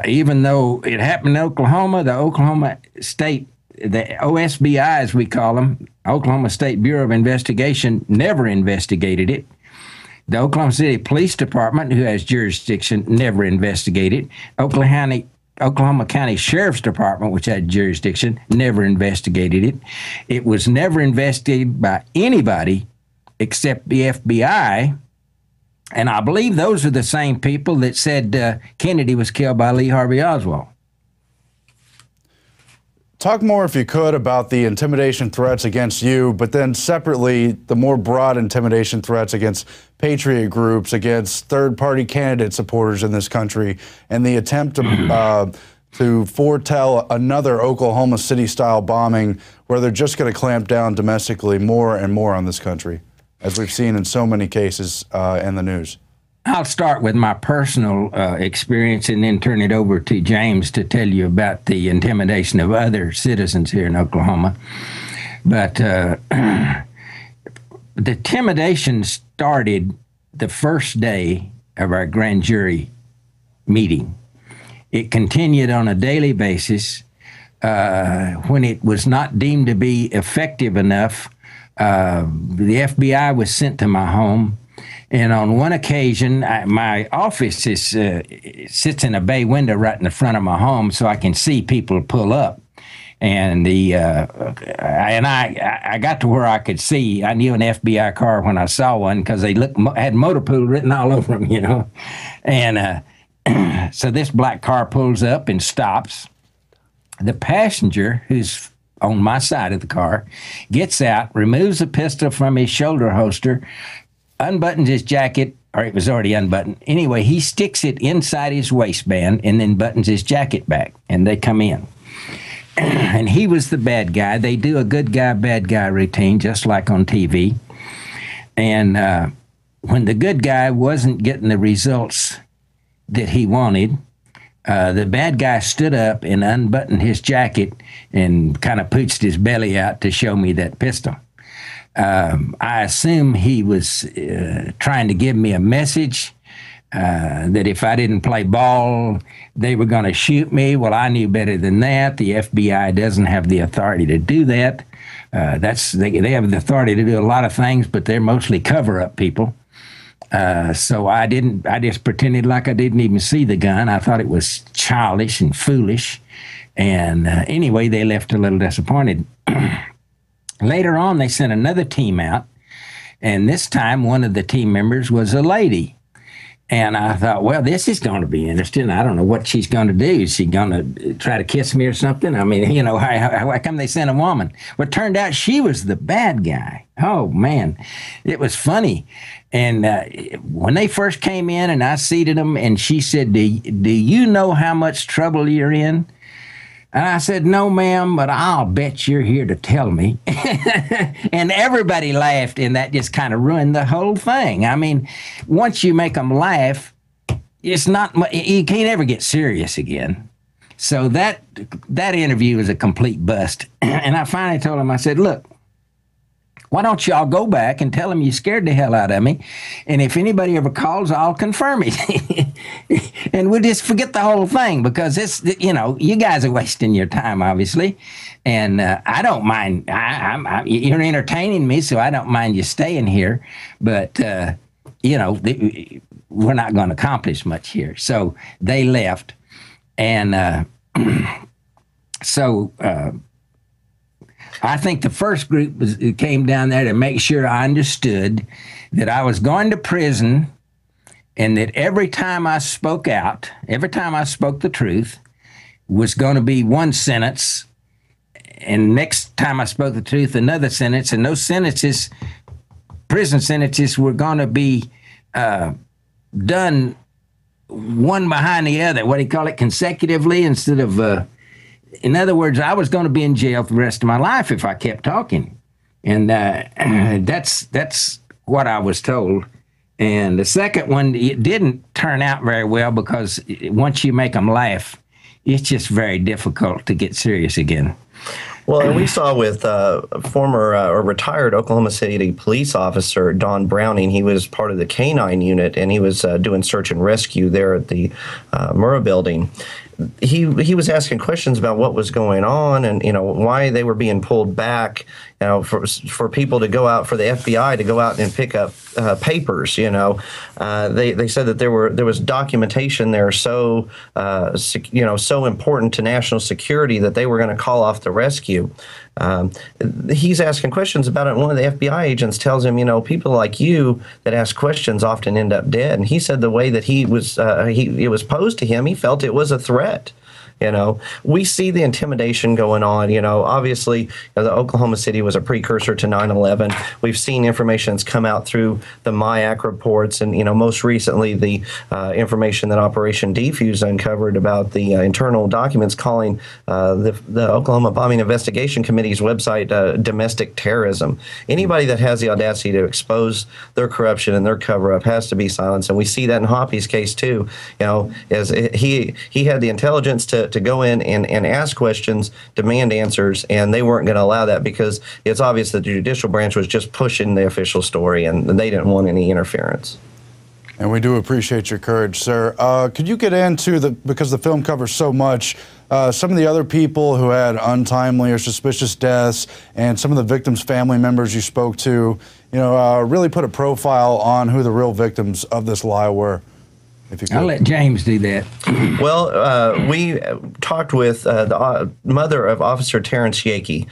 even though it happened in Oklahoma, the Oklahoma State, the OSBI as we call them, Oklahoma State Bureau of Investigation, never investigated it. The Oklahoma City Police Department, who has jurisdiction, never investigated. Oklahoma County Sheriff's Department, which had jurisdiction, never investigated it. It was never investigated by anybody except the FBI. And I believe those are the same people that said Kennedy was killed by Lee Harvey Oswald. Talk more, if you could, about the intimidation threats against you, but then separately, the more broad intimidation threats against patriot groups, against third-party candidate supporters in this country, and the attempt to foretell another Oklahoma City-style bombing where they're just going to clamp down domestically more and more on this country, as we've seen in so many cases in the news. I'll start with my personal experience and then turn it over to James to tell you about the intimidation of other citizens here in Oklahoma. But the intimidation started the first day of our grand jury meeting. It continued on a daily basis. When it was not deemed to be effective enough, the FBI was sent to my home. And on one occasion, my office sits in a bay window right in the front of my home, so I can see people pull up. And I got to where I could see. I knew an FBI car when I saw one because they had motor pool written all over them, you know. And so this black car pulls up and stops. The passenger, who's on my side of the car, gets out, removes a pistol from his shoulder holster, unbuttons his jacket, or it was already unbuttoned. Anyway, he sticks it inside his waistband and then buttons his jacket back, and they come in. And he was the bad guy. They do a good guy, bad guy routine, just like on TV. And when the good guy wasn't getting the results that he wanted, the bad guy stood up and unbuttoned his jacket and kind of pooched his belly out to show me that pistol. I assume he was trying to give me a message that if I didn't play ball, they were going to shoot me. Well, I knew better than that. The FBI doesn't have the authority to do that. They have the authority to do a lot of things, but they're mostly cover-up people. So I just pretended like I didn't even see the gun. I thought it was childish and foolish. And anyway, they left a little disappointed. Later on, they sent another team out, and this time one of the team members was a lady. And I thought, well, this is going to be interesting. I don't know what she's going to do. Is she going to try to kiss me or something? I mean, you know, how come they sent a woman? Well, it turned out she was the bad guy. Oh, man, it was funny. And when they first came in and I seated them, and she said, do you know how much trouble you're in? And I said, no, ma'am, but I'll bet you're here to tell me. And everybody laughed, and that just kind of ruined the whole thing. I mean, once you make them laugh, it's not, you can't ever get serious again. So that interview was a complete bust. And I finally told him, I said, look, why don't y'all go back and tell them you scared the hell out of me, and if anybody ever calls, I'll confirm it. And we'll just forget the whole thing, because it's, you know, you guys are wasting your time, obviously, and I don't mind. You're entertaining me, so I don't mind you staying here, but you know, we're not going to accomplish much here. So they left, and I think the first group came down there to make sure I understood that I was going to prison, and that every time I spoke out, every time I spoke the truth, was going to be one sentence, and next time I spoke the truth, another sentence, and those sentences, prison sentences, were going to be done one behind the other. What do you call it? Consecutively, instead of... in other words, I was going to be in jail for the rest of my life if I kept talking. And that's what I was told. And the second one, it didn't turn out very well, because once you make them laugh, it's just very difficult to get serious again. Well, and we saw with former or retired Oklahoma City police officer Don Browning. He was part of the K-9 unit, and he was doing search and rescue there at the Murrah building. He was asking questions about what was going on, and you know, why they were being pulled back. You know, for people to go out, for the FBI to go out and pick up papers. You know, they said that there was documentation there so so important to national security that they were going to call off the rescue. He's asking questions about it, and one of the FBI agents tells him, you know, people like you that ask questions often end up dead. And he said the way that it was posed to him, he felt it was a threat. You know, we see the intimidation going on. You know, obviously, you know, the Oklahoma City was a precursor to 9/11. We've seen information that's come out through the MIAC reports, and you know, most recently the information that Operation Defuse uncovered about the internal documents calling the Oklahoma Bombing Investigation Committee's website domestic terrorism. Anybody that has the audacity to expose their corruption and their cover-up has to be silenced, and we see that in Hoppy's case too. You know, as he had the intelligence to go in and ask questions, demand answers, and they weren't going to allow that, because it's obvious that the judicial branch was just pushing the official story, and they didn't want any interference. And we do appreciate your courage, sir. Could you get into, because the film covers so much, some of the other people who had untimely or suspicious deaths, and some of the victims' family members you spoke to, you know, really put a profile on who the real victims of this lie were? If you could. I'll let James do that. Well, we talked with the mother of Officer Terrence Yakey.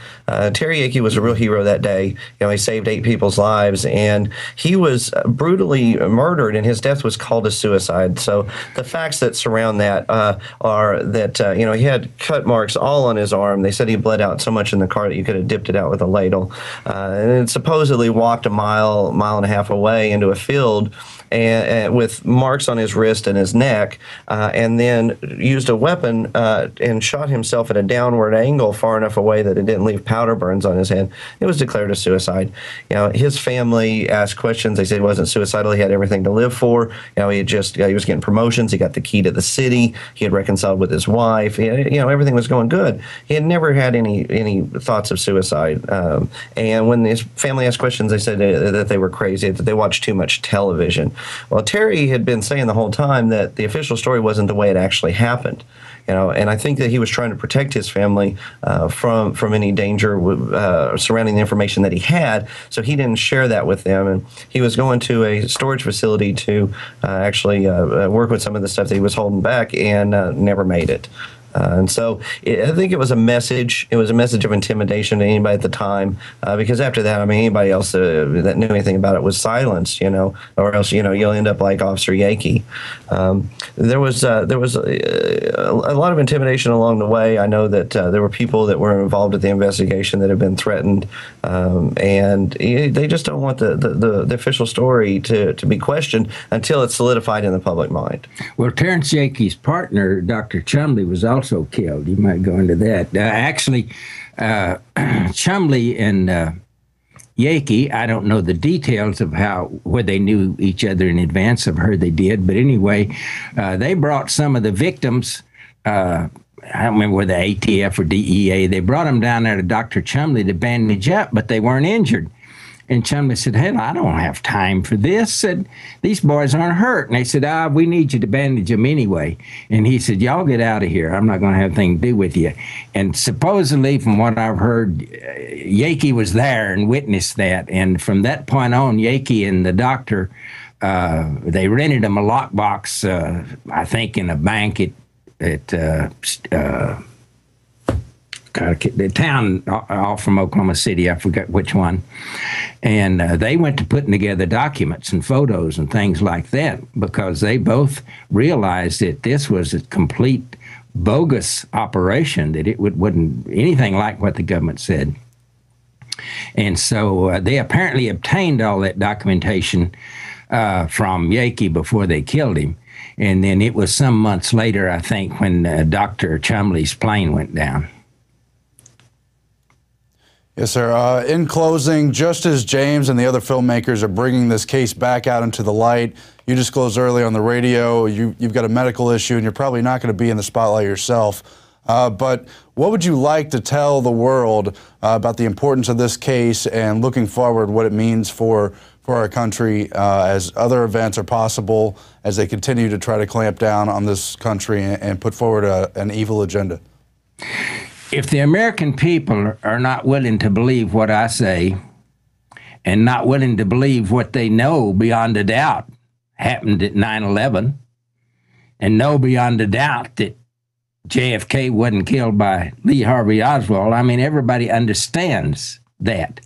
Terry Yakey was a real hero that day. You know, he saved 8 people's lives, and he was brutally murdered, and his death was called a suicide. So the facts that surround that are that, you know, he had cut marks all on his arm. They said he bled out so much in the car that you could have dipped it out with a ladle. And supposedly walked a mile and a half away into a field, and with marks on his wrist and his neck, and then used a weapon and shot himself at a downward angle far enough away that it didn't leave powder burns on his head. It was declared a suicide. You know, his family asked questions. They said he wasn't suicidal. He had everything to live for. You know, he was getting promotions. He got the key to the city. He had reconciled with his wife. You know, everything was going good. He had never had any thoughts of suicide. And when his family asked questions, they said that they were crazy, that they watched too much television. Well, Terry had been saying the whole time that the official story wasn't the way it actually happened. You know, and I think that he was trying to protect his family from any danger surrounding the information that he had, so he didn't share that with them. And he was going to a storage facility to actually work with some of the stuff that he was holding back, and never made it. And so I think it was a message. It was a message of intimidation to anybody at the time, because after that, I mean, anybody else that knew anything about it was silenced, you know, or else, you know, you'll end up like Officer Yakey. There was a lot of intimidation along the way. I know that there were people that were involved with the investigation that have been threatened, and they just don't want the official story to be questioned until it's solidified in the public mind. Well, Terrence Yakey's partner, Dr. Chumley, was also also killed. You might go into that. Actually, Chumley and Yakey, I don't know the details of where they knew each other in advance. I've heard they did. But anyway, they brought some of the victims, I don't remember whether ATF or DEA, they brought them down there to Dr. Chumley to bandage up, but they weren't injured. And Chumley said, "Hell, I don't have time for this." Said, "These boys aren't hurt." And they said, "We need you to bandage them anyway." And he said, "Y'all get out of here. I'm not going to have anything to do with you." And supposedly, from what I've heard, Yakey was there and witnessed that. And from that point on, Yakey and the doctor, they rented him a lockbox, I think, in a bank at the town off from Oklahoma City, I forgot which one. And they went to putting together documents and photos and things like that because they both realized that this was a complete bogus operation, that it wasn't anything like what the government said. And so they apparently obtained all that documentation from Yakey before they killed him. And then it was some months later, I think, when Dr. Chumley's plane went down. Yes, sir. In closing, just as James and the other filmmakers are bringing this case back out into the light, you disclosed earlier on the radio you've got a medical issue and you're probably not going to be in the spotlight yourself. But what would you like to tell the world about the importance of this case and looking forward what it means for our country as other events are possible as they continue to try to clamp down on this country and put forward an evil agenda? If the American people are not willing to believe what I say and not willing to believe what they know beyond a doubt happened at 9/11 and know beyond a doubt that JFK wasn't killed by Lee Harvey Oswald, I mean, everybody understands that.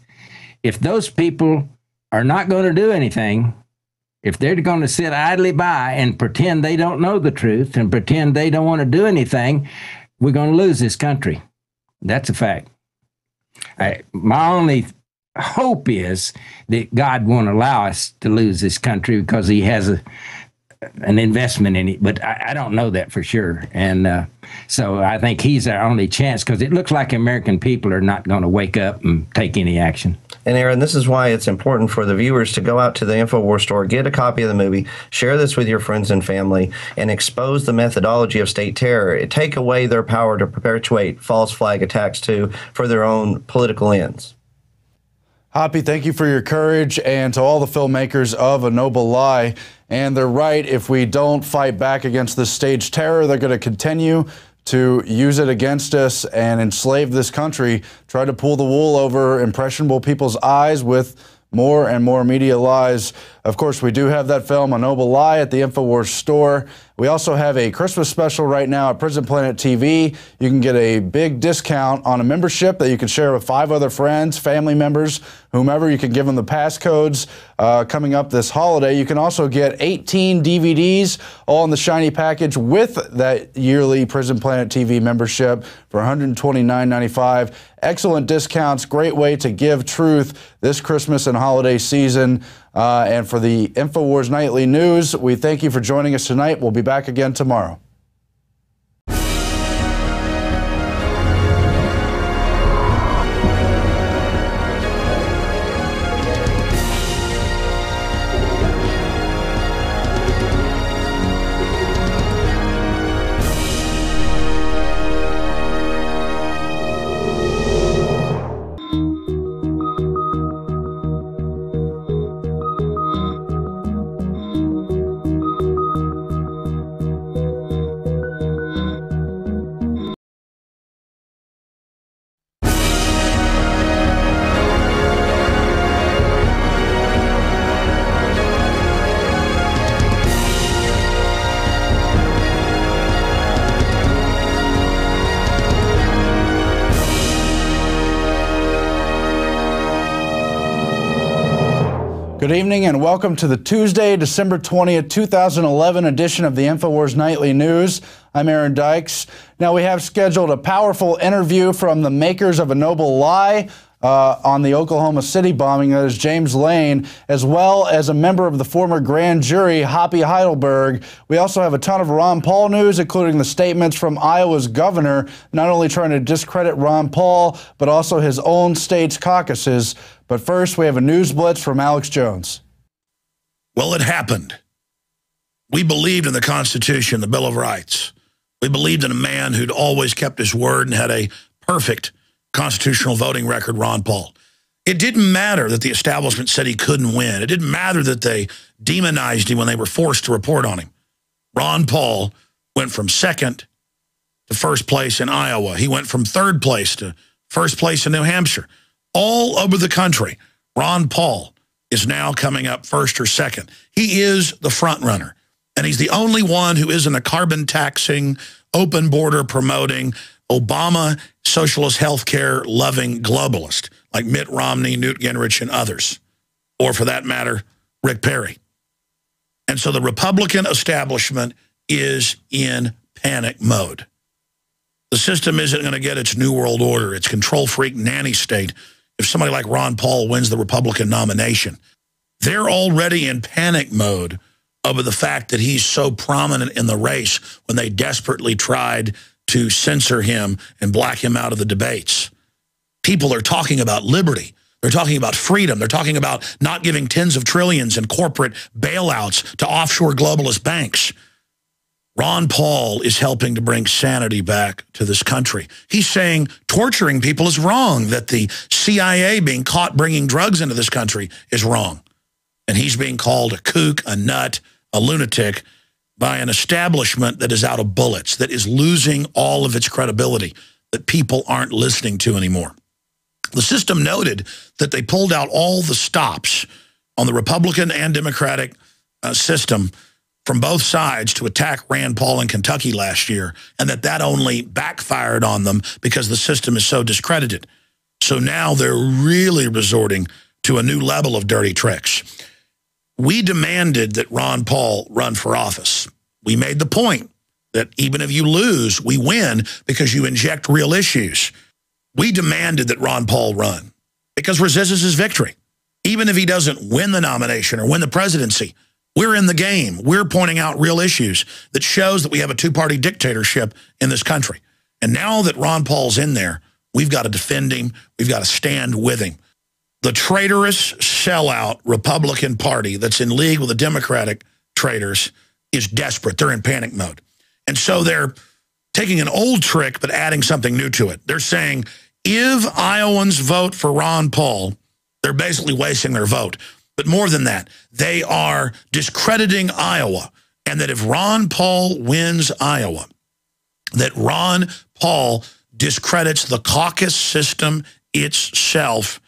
If those people are not going to do anything, if they're going to sit idly by and pretend they don't know the truth and pretend they don't want to do anything, we're going to lose this country. That's a fact. My only hope is that God won't allow us to lose this country because he has an investment in it, but I don't know that for sure. And so I think he's our only chance because it looks like American people are not going to wake up and take any action. And Aaron, this is why it's important for the viewers to go out to the Infowars store, get a copy of the movie, share this with your friends and family, and expose the methodology of state terror. Take away their power to perpetuate false flag attacks for their own political ends. Hoppy, thank you for your courage, and to all the filmmakers of A Noble Lie. And they're right, if we don't fight back against this staged terror, they're going to continue to use it against us and enslave this country, try to pull the wool over impressionable people's eyes with more and more media lies. Of course, we do have that film, A Noble Lie, at the Infowars store. We also have a Christmas special right now at Prison Planet TV. You can get a big discount on a membership that you can share with 5 other friends, family members, whomever. You can give them the passcodes coming up this holiday. You can also get 18 DVDs, all in the shiny package with that yearly Prison Planet TV membership for $129.95. Excellent discounts, great way to give truth this Christmas and holiday season. And for the Infowars Nightly News, we thank you for joining us tonight. We'll be back again tomorrow. Good evening and welcome to the Tuesday, December 20th, 2011 edition of the Infowars Nightly News. I'm Aaron Dykes. Now we have scheduled a powerful interview from the makers of A Noble Lie. on the Oklahoma City bombing. That is James Lane, as well as a member of the former grand jury, Hoppy Heidelberg. We also have a ton of Ron Paul news, including the statements from Iowa's governor, not only trying to discredit Ron Paul, but also his own state's caucuses. But first, we have a news blitz from Alex Jones. Well, it happened. We believed in the Constitution, the Bill of Rights. We believed in a man who'd always kept his word and had a perfect constitutional voting record, Ron Paul. It didn't matter that the establishment said he couldn't win. It didn't matter that they demonized him when they were forced to report on him. Ron Paul went from second to first place in Iowa. He went from third place to first place in New Hampshire. All over the country, Ron Paul is now coming up first or second. He is the front runner. And he's the only one who isn't a carbon taxing, open border promoting, Obama socialist healthcare loving globalist like Mitt Romney, Newt Gingrich, and others. Or for that matter, Rick Perry. And so the Republican establishment is in panic mode. The system isn't going to get its new world order, its control freak nanny state, if somebody like Ron Paul wins the Republican nomination. They're already in panic mode over the fact that he's so prominent in the race when they desperately tried to censor him and black him out of the debates. People are talking about liberty. They're talking about freedom. They're talking about not giving tens of trillions in corporate bailouts to offshore globalist banks. Ron Paul is helping to bring sanity back to this country. He's saying torturing people is wrong, that the CIA being caught bringing drugs into this country is wrong. And he's being called a kook, a nut, a lunatic by an establishment that is out of bullets, that is losing all of its credibility, that people aren't listening to anymore. The system noted that they pulled out all the stops on the Republican and Democratic system from both sides to attack Rand Paul in Kentucky last year, and that only backfired on them because the system is so discredited. So now they're really resorting to a new level of dirty tricks. We demanded that Ron Paul run for office. We made the point that even if you lose, we win because you inject real issues. We demanded that Ron Paul run because resist is his victory. Even if he doesn't win the nomination or win the presidency, we're in the game. We're pointing out real issues that shows that we have a two-party dictatorship in this country. And now that Ron Paul's in there, we've got to defend him. We've got to stand with him. The traitorous sellout Republican Party that's in league with the Democratic traitors is desperate. They're in panic mode. And so they're taking an old trick but adding something new to it. They're saying if Iowans vote for Ron Paul, they're basically wasting their vote. But more than that, they are discrediting Iowa, and that if Ron Paul wins Iowa, that Ron Paul discredits the caucus system itself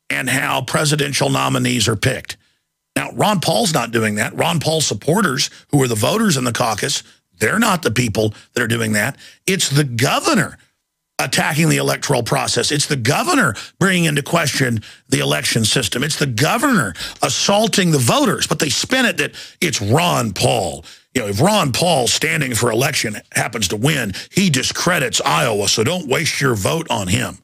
and how presidential nominees are picked. Now, Ron Paul's not doing that. Ron Paul's supporters, who are the voters in the caucus, they're not the people that are doing that. It's the governor attacking the electoral process. It's the governor bringing into question the election system. It's the governor assaulting the voters, but they spin it that it's Ron Paul. You know, if Ron Paul standing for election happens to win, he discredits Iowa, so don't waste your vote on him.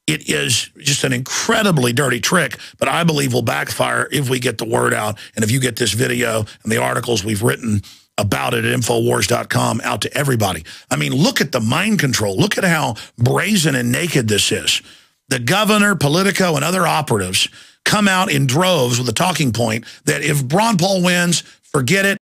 It is just an incredibly dirty trick, but I believe will backfire if we get the word out and if you get this video and the articles we've written about it at Infowars.com out to everybody. I mean, look at the mind control. Look at how brazen and naked this is. The governor, Politico, and other operatives come out in droves with a talking point that if Ron Paul wins, forget it.